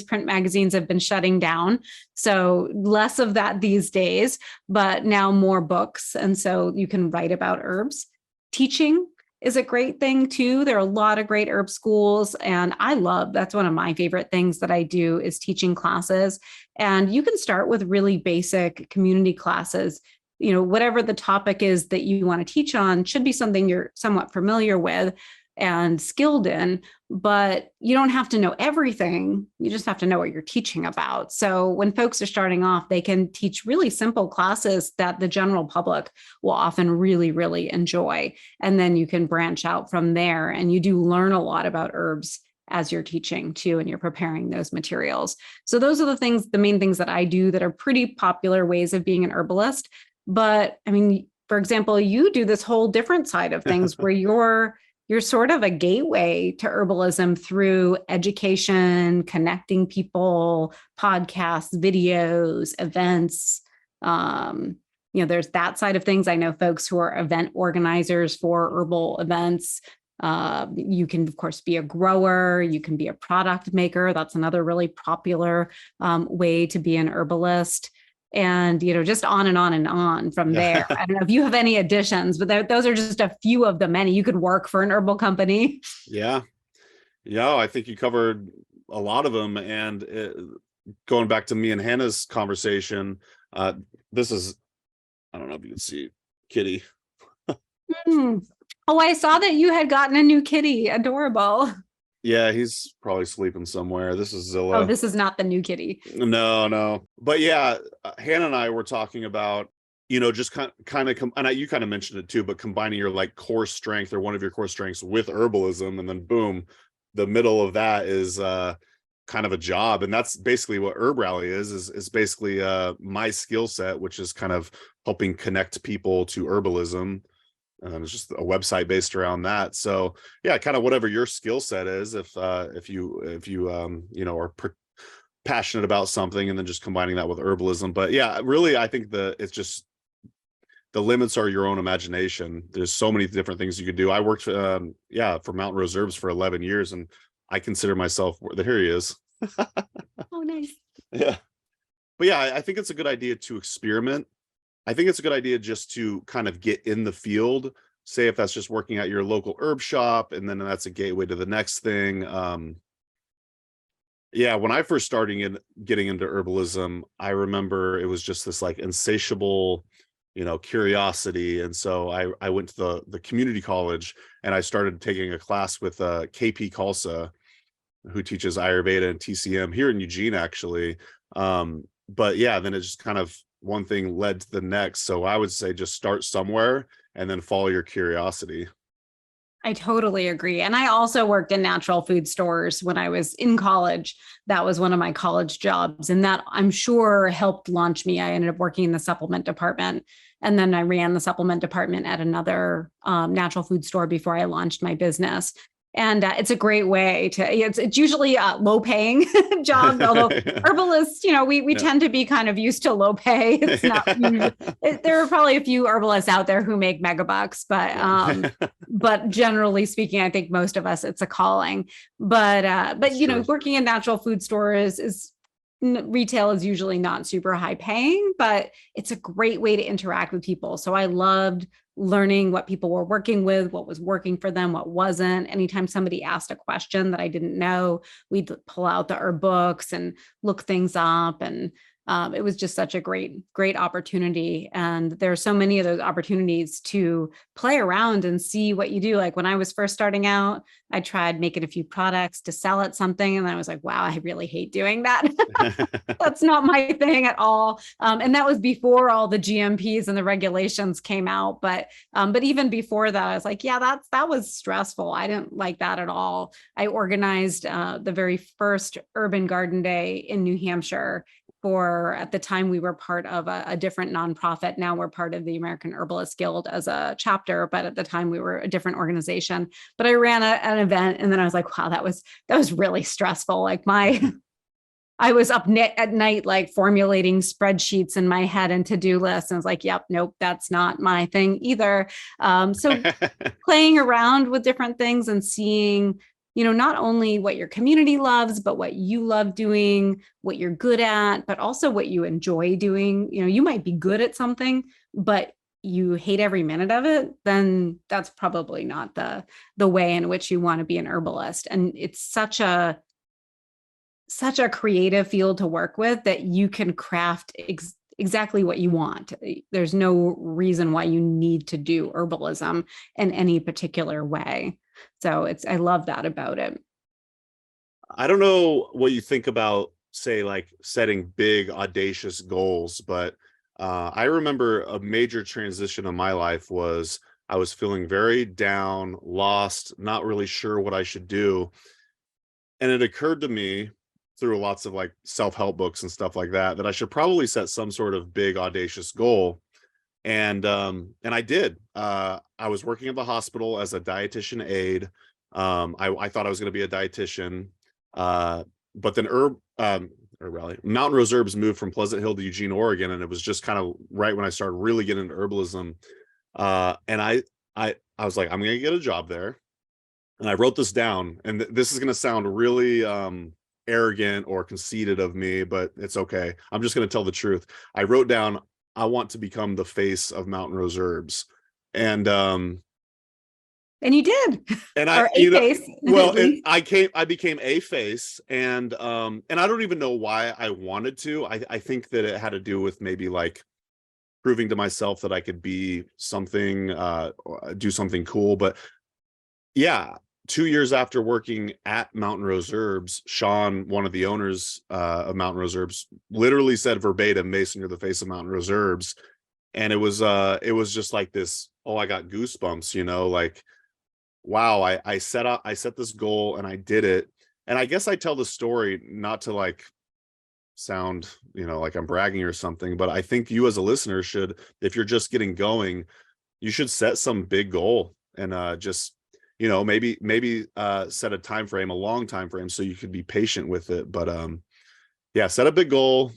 [SPEAKER 2] print magazines have been shutting down. So less of that these days, but now more books. And so you can write about herbs. Teaching is a great thing too. There are a lot of great herb schools, and that's one of my favorite things that I do is teaching classes. And you can start with really basic community classes. Whatever the topic is that you want to teach on should be something you're somewhat familiar with and skilled in, but you don't have to know everything. You just have to know what you're teaching about. So when folks are starting off, they can teach really simple classes that the general public will often really, really enjoy. And then you can branch out from there, and you do learn a lot about herbs as you're teaching too, and you're preparing those materials. So those are the main things that I do that are pretty popular ways of being an herbalist. But I mean, for example, you do this whole different side of things where you're sort of a gateway to herbalism through education, connecting people, podcasts, videos, events. There's that side of things. I know folks who are event organizers for herbal events. You can, of course, be a grower. You can be a product maker. That's another really popular way to be an herbalist. And, just on and on and on from there. I don't know if you have any additions, but those are just a few of the many. You could work for an herbal company.
[SPEAKER 1] Yeah. I think you covered a lot of them. And going back to me and Hannah's conversation, this is, I don't know if you can see Kitty.
[SPEAKER 2] Oh, I saw that you had gotten a new kitty. Adorable.
[SPEAKER 1] Yeah, he's probably sleeping somewhere. This is Zilla.
[SPEAKER 2] Oh, this is not the new kitty.
[SPEAKER 1] No. But yeah, Hannah and I were talking about, just kind of, and you kind of mentioned it too, but combining your like core strength or one of your core strengths with herbalism, and then boom, the middle of that is kind of a job. And that's basically what Herb Rally is basically my skill set, which is kind of helping connect people to herbalism. It's just a website based around that. So yeah, kind of whatever your skill set is, if you are passionate about something, and then just combining that with herbalism. But yeah, really, I think it's just the limits are your own imagination. There's so many different things you could do. I worked for Mountain Rose Herbs for 11 years, and I consider myself, here he is.
[SPEAKER 2] Oh, nice.
[SPEAKER 1] Yeah. But yeah, I think it's a good idea to experiment. I think it's a good idea just to kind of get in the field, say if that's just working at your local herb shop, and then that's a gateway to the next thing. When I first started getting into herbalism, I remember it was just this like insatiable, curiosity. And so I went to the community college, and I started taking a class with KP Khalsa, who teaches Ayurveda and TCM here in Eugene, actually. But yeah, then it just kind of one thing led to the next. So I would say just start somewhere and then follow your curiosity.
[SPEAKER 2] I totally agree. And I also worked in natural food stores when I was in college. That was one of my college jobs. And that, I'm sure, helped launch me. I ended up working in the supplement department. And then I ran the supplement department at another natural food store before I launched my business. And it's a great way to, it's usually a low paying job, although herbalists, we tend to be kind of used to low pay. It's not, there are probably a few herbalists out there who make megabucks, but generally speaking, I think most of us, it's a calling. But working in natural food stores retail is usually not super high paying, but it's a great way to interact with people. So I loved learning what people were working with, what was working for them, what wasn't. Anytime somebody asked a question that I didn't know, we'd pull out our books and look things up. And it was just such a great opportunity. And there's so many of those opportunities to play around and see what you do. Like when I was first starting out, I tried making a few products to sell at something. And I was like, wow, I really hate doing that. That's not my thing at all. And that was before all the GMPs and the regulations came out. But even before that, I was like, yeah, that was stressful. I didn't like that at all. I organized the very first urban garden day in New Hampshire. At the time, we were part of a different nonprofit. Now we're part of the American Herbalist Guild as a chapter, but at the time we were a different organization. But I ran an event, and then I was like, wow, that was really stressful. Like I was up at night, like formulating spreadsheets in my head and to-do lists. And I was like, yep, nope, that's not my thing either. So playing around with different things and seeing, not only what your community loves, but what you love doing, what you're good at, but also what you enjoy doing. You might be good at something, but you hate every minute of it, then that's probably not the way in which you want to be an herbalist. And it's such a creative field to work with that you can craft exactly what you want. There's no reason why you need to do herbalism in any particular way. So I love that about it.
[SPEAKER 1] I don't know what you think about, say, like setting big, audacious goals, but I remember a major transition in my life was I was feeling very down, lost, not really sure what I should do. And it occurred to me through lots of like self-help books and stuff like that I should probably set some sort of big, audacious goal. And I did. I was working at the hospital as a dietitian aide. I thought I was going to be a dietitian, but then Mountain Rose Herbs moved from Pleasant Hill to Eugene, Oregon, and it was just kind of right when I started really getting into herbalism. And I was like, I'm going to get a job there. And I wrote this down, and this is going to sound really arrogant or conceited of me, but it's okay. I'm just going to tell the truth. I wrote down, I want to become the face of Mountain Rose Herbs. And
[SPEAKER 2] you did.
[SPEAKER 1] And
[SPEAKER 2] face.
[SPEAKER 1] Well, I became a face, and I don't even know why I wanted to. I think that it had to do with maybe like proving to myself that I could be something, do something cool. But yeah, 2 years after working at Mountain Rose Herbs, Sean, one of the owners of Mountain Rose Herbs, literally said verbatim, "Mason, you're the face of Mountain Rose Herbs." And it was just like this, oh, I got goosebumps, like, wow, I set this goal and I did it. And I guess I tell the story not to like sound, like I'm bragging or something, but I think you as a listener should, if you're just getting going, you should set some big goal and just maybe set a long time frame so you could be patient with it. But yeah, set a big goal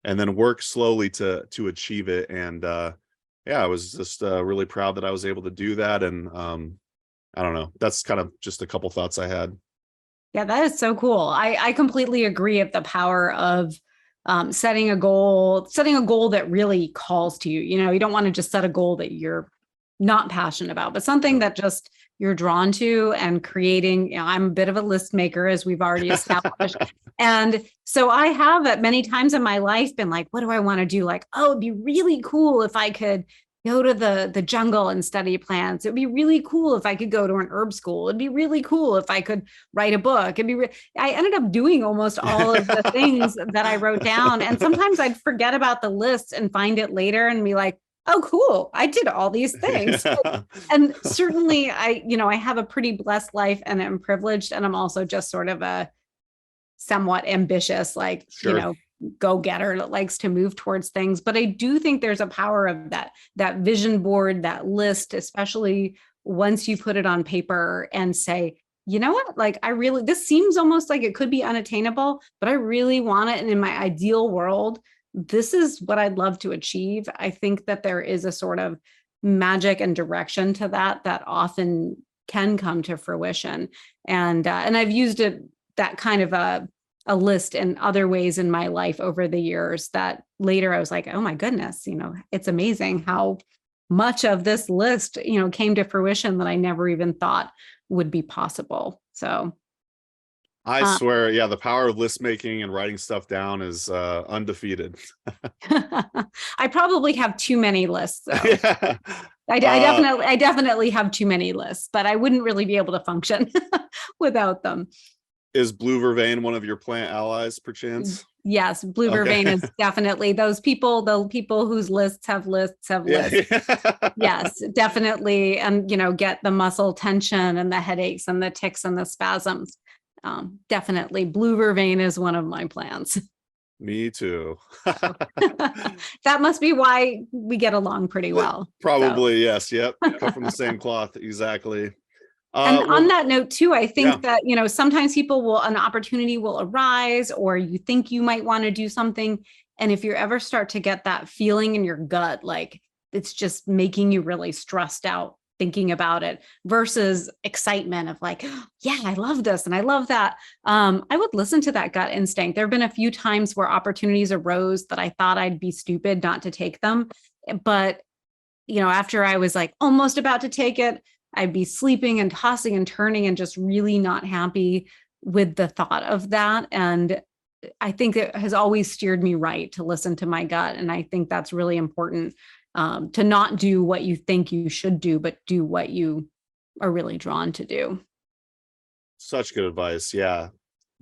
[SPEAKER 1] and then work slowly to achieve it. And yeah, I was just really proud that I was able to do that. And I don't know, that's kind of just a couple thoughts I had.
[SPEAKER 2] Yeah, that is so cool. I completely agree of the power of setting a goal that really calls to you. You don't want to just set a goal that you're not passionate about, but something that just you're drawn to, and creating. I'm a bit of a list maker, as we've already established. And so I have at many times in my life been like, what do I want to do? Like, oh, it'd be really cool if I could go to the jungle and study plants. It'd be really cool if I could go to an herb school. It'd be really cool if I could write a book. I ended up doing almost all of the things that I wrote down. And sometimes I'd forget about the list and find it later and be like, oh, cool, I did all these things. And certainly I have a pretty blessed life and I'm privileged. And I'm also just sort of a somewhat ambitious, like,
[SPEAKER 1] Sure.
[SPEAKER 2] Go-getter that likes to move towards things. But I do think there's a power of that vision board, that list, especially once you put it on paper and say, you know what, like this seems almost like it could be unattainable, but I really want it. And in my ideal world, this is what I'd love to achieve. I think that there is a sort of magic and direction to that often can come to fruition. And I've used that kind of a list in other ways in my life over the years that later I was like, oh my goodness, it's amazing how much of this list, came to fruition that I never even thought would be possible. So
[SPEAKER 1] I swear, yeah, the power of list making and writing stuff down is undefeated.
[SPEAKER 2] I probably have too many lists though.
[SPEAKER 1] Yeah.
[SPEAKER 2] I definitely have too many lists, but I wouldn't really be able to function without them.
[SPEAKER 1] Is blue vervain one of your plant allies, perchance?
[SPEAKER 2] Yes, blue vervain
[SPEAKER 1] Okay.
[SPEAKER 2] is definitely those people, the people whose lists have lists have
[SPEAKER 1] Yeah.
[SPEAKER 2] lists. Yes, definitely. And, get the muscle tension and the headaches and the tics and the spasms. Definitely. Blue vervain is one of my plans.
[SPEAKER 1] Me too.
[SPEAKER 2] That must be why we get along pretty well.
[SPEAKER 1] Probably, yes. Yep. Cut from the same cloth. Exactly.
[SPEAKER 2] And
[SPEAKER 1] Well,
[SPEAKER 2] on that note too, I
[SPEAKER 1] yeah.
[SPEAKER 2] think that, sometimes an opportunity will arise or you think you might want to do something. And if you ever start to get that feeling in your gut, like it's just making you really stressed out thinking about it versus excitement of like, yeah, I love this and I love that. I would listen to that gut instinct. There have been a few times where opportunities arose that I thought I'd be stupid not to take them. But, after I was like almost about to take it, I'd be sleeping and tossing and turning and just really not happy with the thought of that. And I think it has always steered me right to listen to my gut. And I think that's really important, to not do what you think you should do, but do what you are really drawn to do.
[SPEAKER 1] Such good advice. Yeah.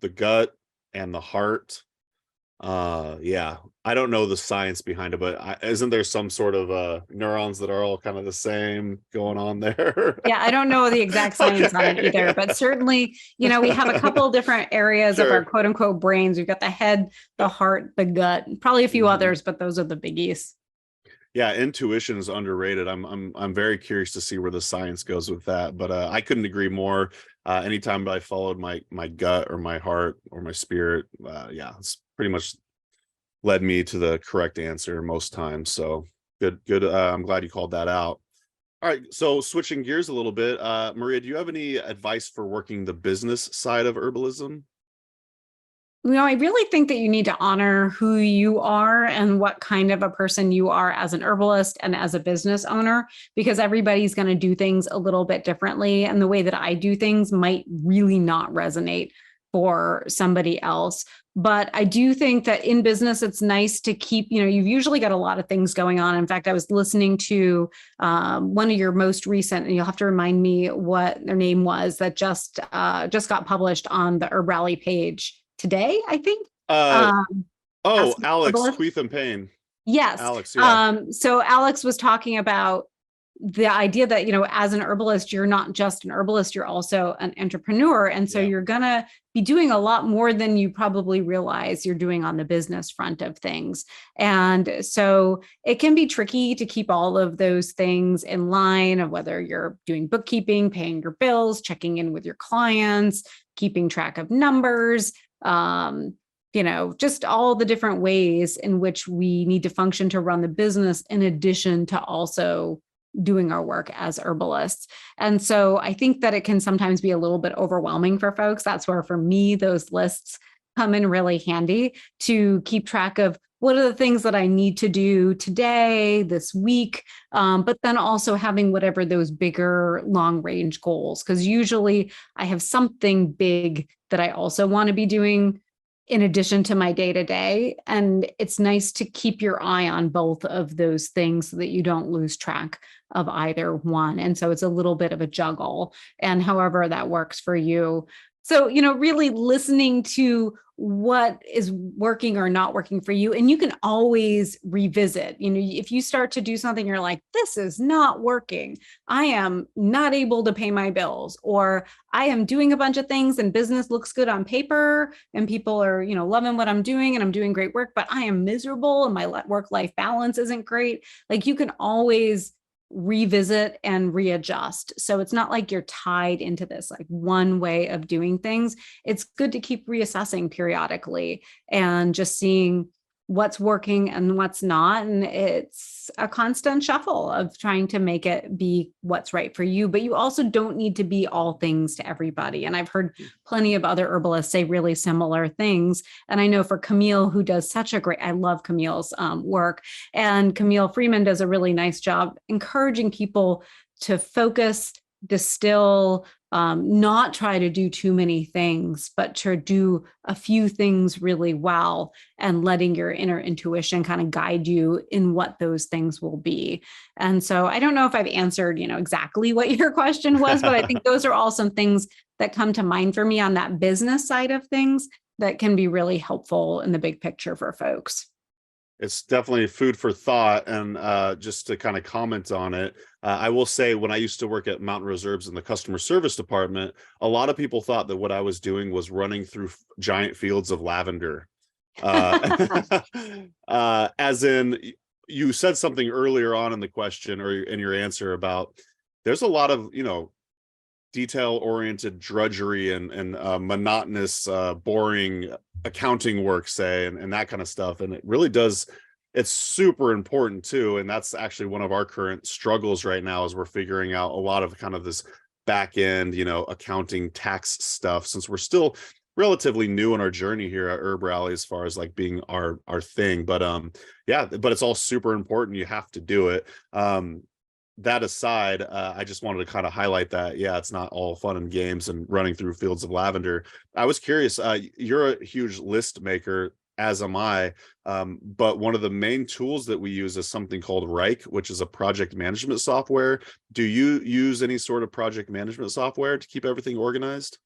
[SPEAKER 1] The gut and the heart. Yeah. I don't know the science behind it, but isn't there some sort of neurons that are all kind of the same going on there?
[SPEAKER 2] Yeah, I don't know the exact science on it
[SPEAKER 1] Okay.
[SPEAKER 2] either, but certainly, we have a couple different areas of our
[SPEAKER 1] Sure.
[SPEAKER 2] quote unquote brains. We've got the head, the heart, the gut, probably a few
[SPEAKER 1] Mhm.
[SPEAKER 2] others, but those are the biggies.
[SPEAKER 1] Yeah, intuition is underrated. I'm very curious to see where the science goes with that, but I couldn't agree more. Anytime I followed my gut or my heart or my spirit, yeah, it's pretty much led me to the correct answer most times. So good. I'm glad you called that out. All right, so switching gears a little bit, Maria, do you have any advice for working the business side of herbalism?
[SPEAKER 2] I really think that you need to honor who you are and what kind of a person you are as an herbalist and as a business owner, because everybody's going to do things a little bit differently. And the way that I do things might really not resonate for somebody else. But I do think that in business, it's nice to keep, you've usually got a lot of things going on. In fact, I was listening to one of your most recent, and you'll have to remind me what their name was, that just got published on the Herb Rally page today, I think.
[SPEAKER 1] Uh,
[SPEAKER 2] Um,
[SPEAKER 1] oh,
[SPEAKER 2] Asking
[SPEAKER 1] Alex,
[SPEAKER 2] Herbalist.
[SPEAKER 1] Queeth and Payne.
[SPEAKER 2] Yes.
[SPEAKER 1] Alex, yeah.
[SPEAKER 2] So Alex was talking about the idea that, as an herbalist, you're not just an herbalist, you're also an entrepreneur. And so
[SPEAKER 1] Yeah.
[SPEAKER 2] you're going to be doing a lot more than you probably realize you're doing on the business front of things. And so it can be tricky to keep all of those things in line of whether you're doing bookkeeping, paying your bills, checking in with your clients, keeping track of numbers, just all the different ways in which we need to function to run the business, in addition to also doing our work as herbalists. And so I think that it can sometimes be a little bit overwhelming for folks. That's where, for me, those lists come in really handy to keep track of what are the things that I need to do today, this week, but then also having whatever those bigger long range goals, because usually I have something big that I also want to be doing in addition to my day to day. And it's nice to keep your eye on both of those things so that you don't lose track of either one. And so it's a little bit of a juggle, and however that works for you. So, really listening to what is working or not working for you. And you can always revisit, if you start to do something, you're like, this is not working. I am not able to pay my bills, or I am doing a bunch of things and business looks good on paper and people are, loving what I'm doing and I'm doing great work, but I am miserable and my work-life balance isn't great. Like, you can always revisit and readjust. So it's not like you're tied into this like one way of doing things. It's good to keep reassessing periodically and just seeing what's working and what's not. And it's a constant shuffle of trying to make it be what's right for you. But you also don't need to be all things to everybody. And I've heard plenty of other herbalists say really similar things. And I know for Camille, who does such a great, I love Camille's work. And Camille Freeman does a really nice job encouraging people to focus distill, not try to do too many things, but to do a few things really well, and letting your inner intuition kind of guide you in what those things will be. And so I don't know if I've answered, exactly what your question was, but I think those are all some things that come to mind for me on that business side of things that can be really helpful in the big picture for folks.
[SPEAKER 1] It's definitely food for thought. And just to kind of comment on it, I will say when I used to work at Mountain Reserves in the customer service department, a lot of people thought that what I was doing was running through giant fields of lavender. Uh, as in, you said something earlier on in the question or in your answer about there's a lot of, detail-oriented drudgery and monotonous, boring accounting work, say, and that kind of stuff. And it really does, it's super important too. And that's actually one of our current struggles right now, is we're figuring out a lot of kind of this back end, accounting tax stuff, since we're still relatively new in our journey here at Herb Rally as far as like being our thing. But yeah, but it's all super important. You have to do it. That aside, I just wanted to kind of highlight that, yeah, it's not all fun and games and running through fields of lavender. I was curious, you're a huge list maker, as am I, but one of the main tools that we use is something called Reich, which is a project management software. Do you use any sort of project management software to keep everything organized?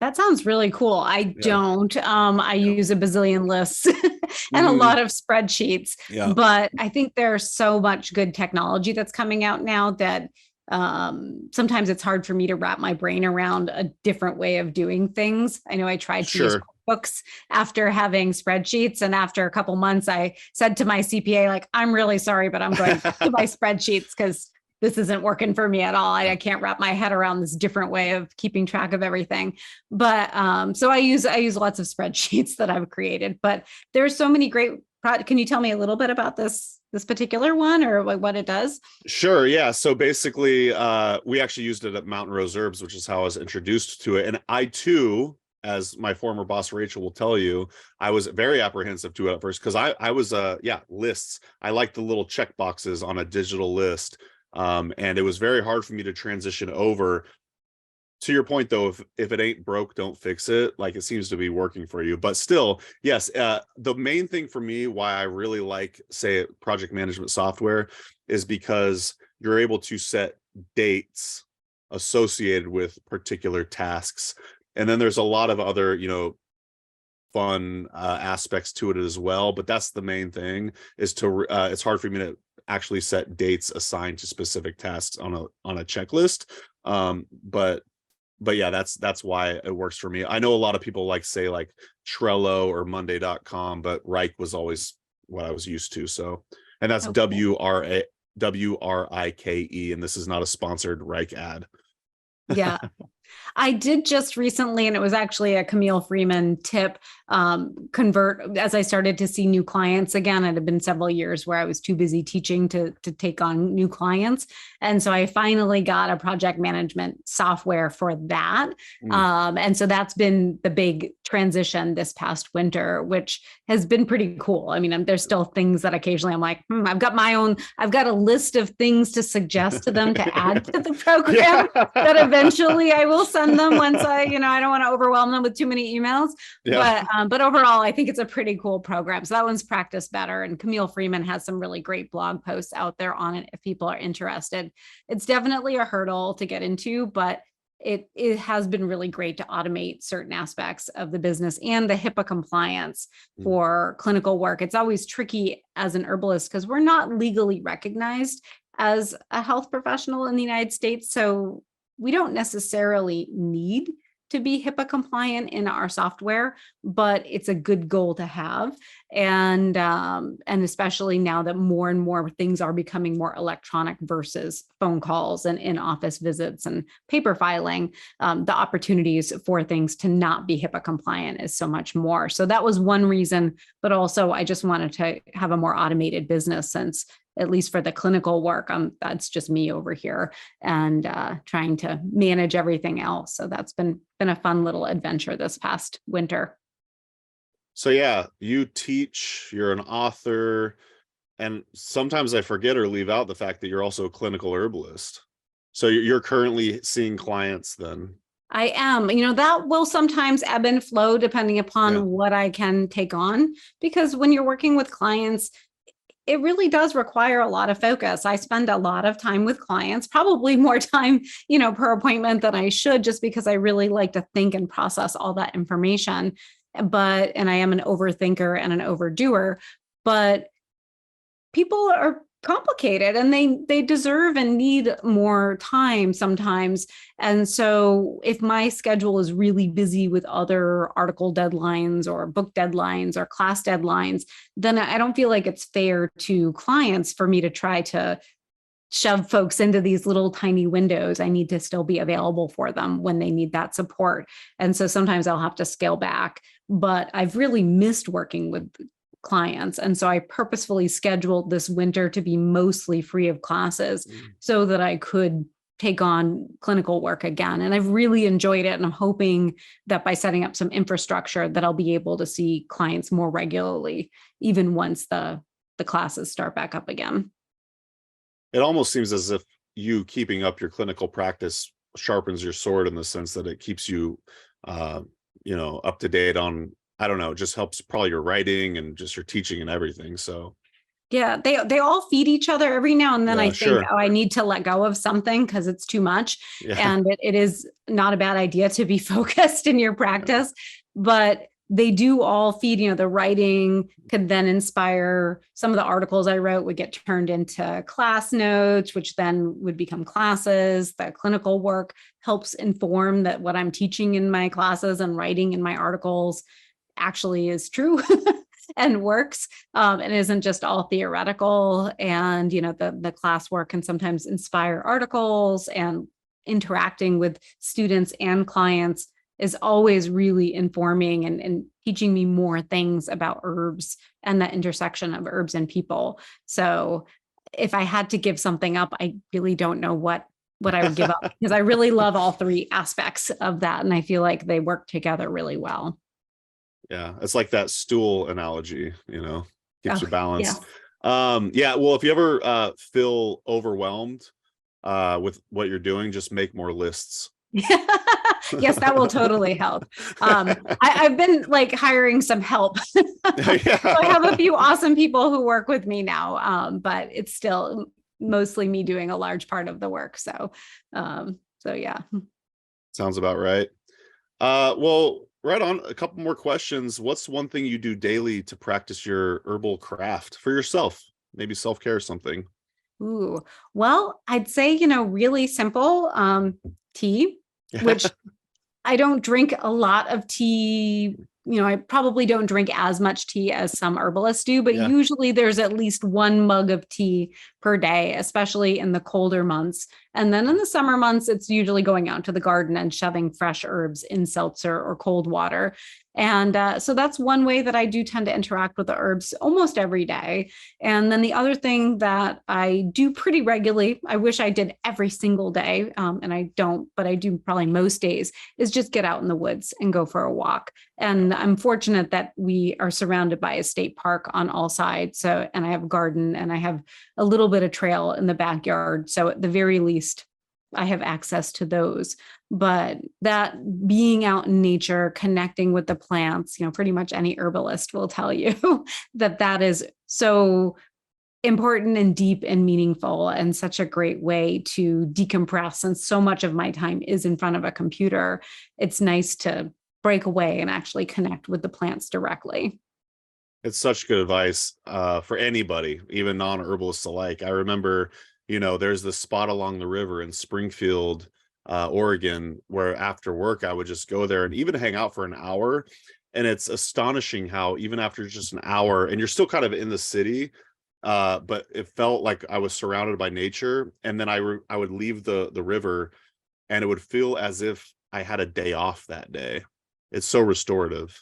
[SPEAKER 2] That sounds really cool. I
[SPEAKER 1] Yeah.
[SPEAKER 2] don't. I
[SPEAKER 1] Yeah.
[SPEAKER 2] use a bazillion lists and a
[SPEAKER 1] Mhm.
[SPEAKER 2] lot of spreadsheets,
[SPEAKER 1] Yeah.
[SPEAKER 2] but I think there's so much good technology that's coming out now that sometimes it's hard for me to wrap my brain around a different way of doing things. I know I tried to use
[SPEAKER 1] Sure.
[SPEAKER 2] QuickBooks after having spreadsheets, and after a couple months, I said to my CPA, like, I'm really sorry, but I'm going back to my spreadsheets because this isn't working for me at all. I can't wrap my head around this different way of keeping track of everything. But so I use lots of spreadsheets that I've created. But there's so many great. Can you tell me a little bit about this particular one, or what it does?
[SPEAKER 1] Sure. Yeah. So basically, we actually used it at Mountain Reserves, which is how I was introduced to it. And I too, as my former boss Rachel will tell you, I was very apprehensive to it at first, because I was yeah, lists. I like the little check boxes on a digital list. And it was very hard for me to transition over. To your point though, if it ain't broke, don't fix it. Like, it seems to be working for you. But still, yes, the main thing for me why I really like, say, project management software is because you're able to set dates associated with particular tasks. And then there's a lot of other, fun aspects to it as well. But that's the main thing, is to it's hard for me to actually set dates assigned to specific tasks on a checklist. But yeah, that's why it works for me. I know a lot of people like, say, like Trello or Monday.com, but Reich was always what I was used to. So, and that's
[SPEAKER 2] Okay.
[SPEAKER 1] WRIKE, and this is not a sponsored Reich ad.
[SPEAKER 2] Yeah. I did just recently, and it was actually a Camille Freeman tip, convert as I started to see new clients again. It had been several years where I was too busy teaching to take on new clients. And so I finally got a project management software for that. And so that's been the big transition this past winter, which has been pretty cool. I mean, there's still things that occasionally I'm like, I've got a list of things to suggest to them to add to the program that eventually I will send them once I don't want to overwhelm them with too many emails.
[SPEAKER 1] Yeah.
[SPEAKER 2] But overall, I think it's a pretty cool program. So that one's Practice Better. And Camille Freeman has some really great blog posts out there on it if people are interested. It's definitely a hurdle to get into, but it has been really great to automate certain aspects of the business and the HIPAA compliance for clinical work. It's always tricky as an herbalist because we're not legally recognized as a health professional in the United States. So we don't necessarily need to be HIPAA compliant in our software, but it's a good goal to have. And especially now that more and more things are becoming more electronic versus phone calls and in-office visits and paper filing, the opportunities for things to not be HIPAA compliant is so much more. So that was one reason, but also I just wanted to have a more automated business, since at least for the clinical work, that's just me over here and trying to manage everything else. So that's been a fun little adventure this past winter.
[SPEAKER 1] So yeah, you teach, you're an author, and sometimes I forget or leave out the fact that you're also a clinical herbalist. So you're currently seeing clients then?
[SPEAKER 2] I am, that will sometimes ebb and flow depending
[SPEAKER 1] Yeah.
[SPEAKER 2] upon what I can take on. Because when you're working with clients, it really does require a lot of focus. I spend a lot of time with clients, probably more time, per appointment than I should, just because I really like to think and process all that information. And I am an overthinker and an overdoer, but people are complicated and they deserve and need more time sometimes. And so if my schedule is really busy with other article deadlines or book deadlines or class deadlines, then I don't feel like it's fair to clients for me to try to shove folks into these little tiny windows. I need to still be available for them when they need that support. And so sometimes I'll have to scale back, but I've really missed working with clients. And so I purposefully scheduled this winter to be mostly free of classes so that I could take on clinical work again. And I've really enjoyed it. And I'm hoping that by setting up some infrastructure that I'll be able to see clients more regularly, even once the classes start back up again.
[SPEAKER 1] It almost seems as if you keeping up your clinical practice sharpens your sword in the sense that it keeps you, up to date on, I don't know, just helps probably your writing and just your teaching and everything. So
[SPEAKER 2] yeah, they all feed each other. Every now and then
[SPEAKER 1] yeah,
[SPEAKER 2] I think,
[SPEAKER 1] sure.
[SPEAKER 2] oh, I need to let go of something because it's too much.
[SPEAKER 1] Yeah.
[SPEAKER 2] And it is not a bad idea to be focused in your practice, but they do all feed, the writing could then inspire. Some of the articles I wrote would get turned into class notes, which then would become classes. The clinical work helps inform that what I'm teaching in my classes and writing in my articles actually is true and works, and isn't just all theoretical. And the classwork can sometimes inspire articles, and interacting with students and clients is always really informing and teaching me more things about herbs and the intersection of herbs and people. So if I had to give something up, I really don't know what I would give up, because I really love all three aspects of that, and I feel like they work together really well.
[SPEAKER 1] Yeah, it's like that stool analogy, keeps
[SPEAKER 2] Oh,
[SPEAKER 1] you balanced.
[SPEAKER 2] yes.
[SPEAKER 1] Yeah, well, if you ever feel overwhelmed with what you're doing, just make more lists.
[SPEAKER 2] Yes, that will totally help. I've been like hiring some help. So I have a few awesome people who work with me now, but it's still mostly me doing a large part of the work. So yeah.
[SPEAKER 1] Sounds about right. Well, right on. A couple more questions. What's one thing you do daily to practice your herbal craft for yourself? Maybe self-care or something.
[SPEAKER 2] Ooh, well, I'd say, really simple, tea, which I don't drink a lot of tea. I probably don't drink as much tea as some herbalists do, but
[SPEAKER 1] Yeah.
[SPEAKER 2] usually there's at least one mug of tea per day, especially in the colder months. And then in the summer months, it's usually going out to the garden and shoving fresh herbs in seltzer or cold water. And so that's one way that I do tend to interact with the herbs almost every day. And then the other thing that I do pretty regularly, I wish I did every single day, and I don't, but I do probably most days, is just get out in the woods and go for a walk. And I'm fortunate that we are surrounded by a state park on all sides. So, and I have a garden and I have a little bit of trail in the backyard. So at the very least, I have access to those. But that being out in nature, connecting with the plants, pretty much any herbalist will tell you that is so important and deep and meaningful, and such a great way to decompress. And so much of my time is in front of a computer. It's nice to break away and actually connect with the plants directly.
[SPEAKER 1] It's such good advice for anybody, even non-herbalists alike. I remember, there's this spot along the river in Springfield, Oregon, where after work I would just go there and even hang out for an hour. And it's astonishing how even after just an hour, and you're still kind of in the city, but it felt like I was surrounded by nature. And then I would leave the river, and it would feel as if I had a day off that day. It's so restorative.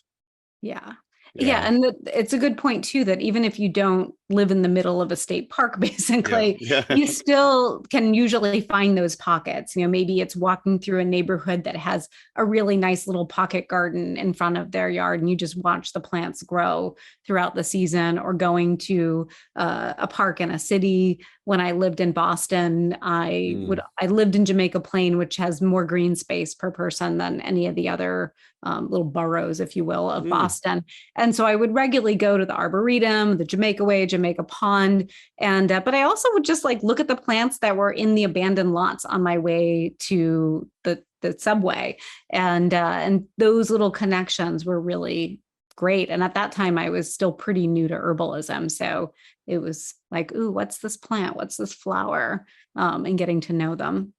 [SPEAKER 2] Yeah. Yeah.
[SPEAKER 1] Yeah.
[SPEAKER 2] And it's a good point too, that even if you don't live in the middle of a state park,
[SPEAKER 1] Yeah.
[SPEAKER 2] basically,
[SPEAKER 1] Yeah.
[SPEAKER 2] you still can usually find those pockets. Maybe it's walking through a neighborhood that has a really nice little pocket garden in front of their yard, and you just watch the plants grow throughout the season, or going to a park in a city when I lived in Boston, I lived in Jamaica Plain, which has more green space per person than any of the other little boroughs, if you will, of Boston. And so I would regularly go to the Arboretum, the Jamaica Way, Jamaica Pond. And, but I also would just like look at the plants that were in the abandoned lots on my way to the subway. And those little connections were really great. And at that time, I was still pretty new to herbalism. So it was like, ooh, what's this plant? What's this flower? And getting to know them.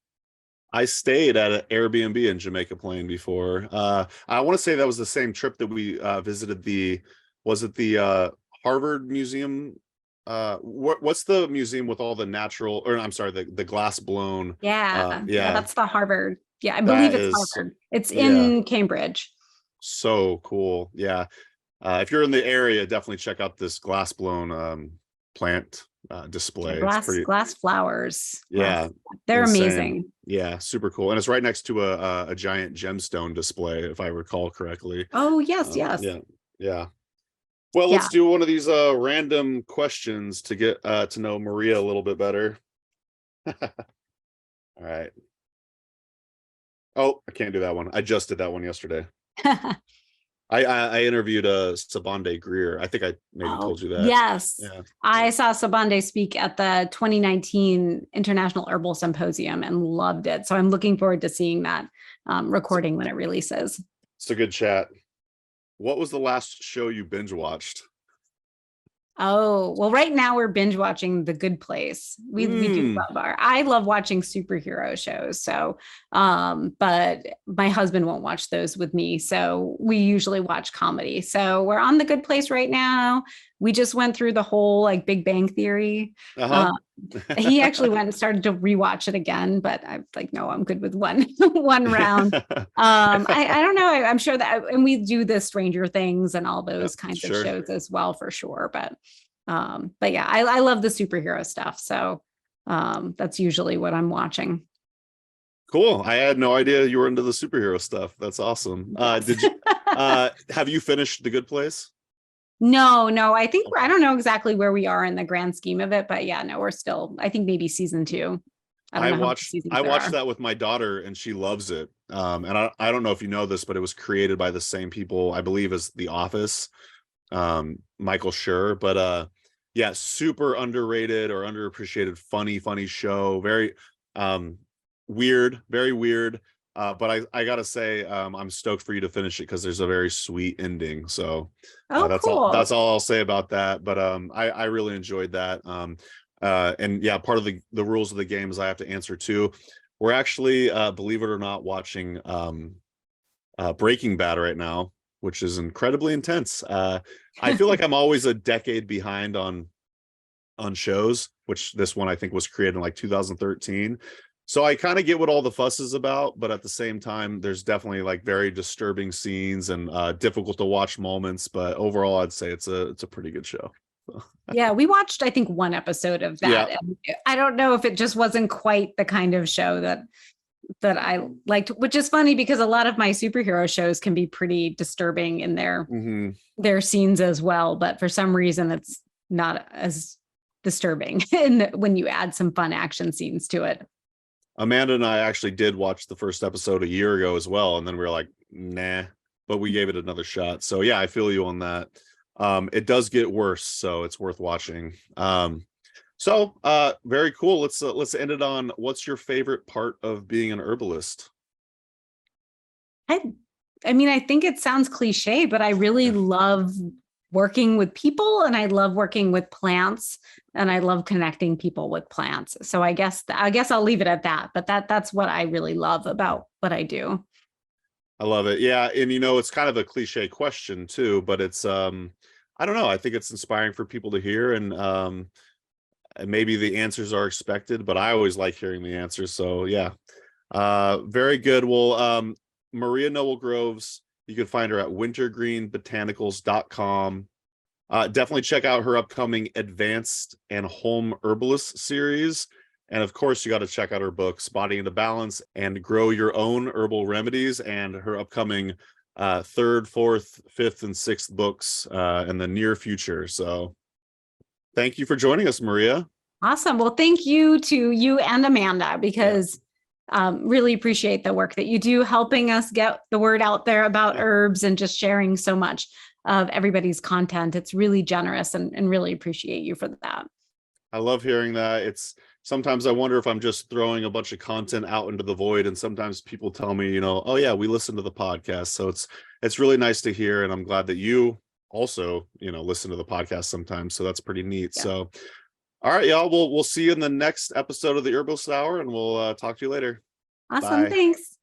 [SPEAKER 1] I stayed at an Airbnb in Jamaica Plain before. I want to say that was the same trip that we visited was it the Harvard Museum? What's the museum with all the natural, or I'm sorry, the glass blown?
[SPEAKER 2] Yeah,
[SPEAKER 1] yeah,
[SPEAKER 2] that's the Harvard. Yeah, I believe it's Harvard. It's in Cambridge.
[SPEAKER 1] So cool. Yeah. If you're in the area, definitely check out this glass blown plant display.
[SPEAKER 2] Glass flowers.
[SPEAKER 1] Yeah.
[SPEAKER 2] They're
[SPEAKER 1] insane.
[SPEAKER 2] Amazing.
[SPEAKER 1] Yeah, super cool. And it's right next to a giant gemstone display, if I recall correctly.
[SPEAKER 2] Oh, yes, yes.
[SPEAKER 1] Yeah. Well, let's do one of these random questions to get to know Maria a little bit better. All right. Oh, I can't do that one. I just did that one yesterday. I interviewed Sabande Greer. I think I maybe told you that.
[SPEAKER 2] Yes. Yeah. I saw Sabande speak at the 2019 International Herbal Symposium and loved it. So I'm looking forward to seeing that recording when it releases.
[SPEAKER 1] It's a good chat. What was the last show you binge watched?
[SPEAKER 2] Oh, well, right now we're binge watching The Good Place. We do love I love watching superhero shows. So, but my husband won't watch those with me. So we usually watch comedy. So we're on The Good Place right now. We just went through the whole like Big Bang Theory. He actually went and started to rewatch it again, but I'm like, no, I'm good with one round. I don't know. I'm sure that, and we do the Stranger Things and all those kinds of shows as well, for sure. But yeah, I love the superhero stuff. So that's usually what I'm watching.
[SPEAKER 1] Cool. I had no idea you were into the superhero stuff. That's awesome. Yes. Did you have you finished The Good Place?
[SPEAKER 2] No, I think I don't know exactly where we are in the grand scheme of it, but yeah, no, we're still, I think maybe season 2.
[SPEAKER 1] I watched that with my daughter and she loves it. And I don't know if you know this, but it was created by the same people, I believe, as The Office, Michael Schur. But yeah, super underrated or underappreciated, funny show. Very weird, very weird. But I gotta say, I'm stoked for you to finish it because there's a very sweet ending. So that's
[SPEAKER 2] cool.
[SPEAKER 1] That's all I'll say about that. But I really enjoyed that. And yeah, part of the rules of the game is I have to answer too. We're actually, believe it or not, watching Breaking Bad right now, which is incredibly intense. I feel like I'm always a decade behind on shows, which this one I think was created in like 2013. So I kind of get what all the fuss is about, but at the same time, there's definitely like very disturbing scenes and difficult to watch moments. But overall, I'd say it's a pretty good show.
[SPEAKER 2] Yeah, we watched, I think, one episode of that. Yeah. And I don't know if it just wasn't quite the kind of show that I liked, which is funny because a lot of my superhero shows can be pretty disturbing in their scenes as well. But for some reason, it's not as disturbing when you add some fun action scenes to it.
[SPEAKER 1] Amanda and I actually did watch the first episode a year ago as well. And then we were like, nah, but we gave it another shot. So yeah, I feel you on that. It does get worse, so it's worth watching. So very cool. Let's end it on what's your favorite part of being an herbalist?
[SPEAKER 2] I mean, I think it sounds cliche, but I really love working with people and I love working with plants and I love connecting people with plants. So I guess I'll leave it at that, but that's what I really love about what I do.
[SPEAKER 1] I love it. Yeah. And it's kind of a cliche question too, but it's, I don't know. I think it's inspiring for people to hear and maybe the answers are expected, but I always like hearing the answers. So yeah. Very good. Well, Maria Noël Groves, you can find her at wintergreenbotanicals.com. Definitely check out her upcoming Advanced and Home Herbalist series. And of course, you got to check out her books, Body into Balance and Grow Your Own Herbal Remedies, and her upcoming 3rd, 4th, 5th, and 6th books in the near future. So thank you for joining us, Maria.
[SPEAKER 2] Awesome. Well, thank you to you and Amanda, because really appreciate the work that you do helping us get the word out there about herbs and just sharing so much of everybody's content. It's really generous, and really appreciate you for that.
[SPEAKER 1] I love hearing that. It's sometimes I wonder if I'm just throwing a bunch of content out into the void, and sometimes people tell me, oh yeah, we listen to the podcast. So it's really nice to hear, and I'm glad that you also, listen to the podcast sometimes. So that's pretty neat.
[SPEAKER 2] Yeah.
[SPEAKER 1] So all right, y'all. We'll see you in the next episode of the Herbalist Hour, and we'll talk to you later.
[SPEAKER 2] Awesome.
[SPEAKER 1] Bye.
[SPEAKER 2] Thanks.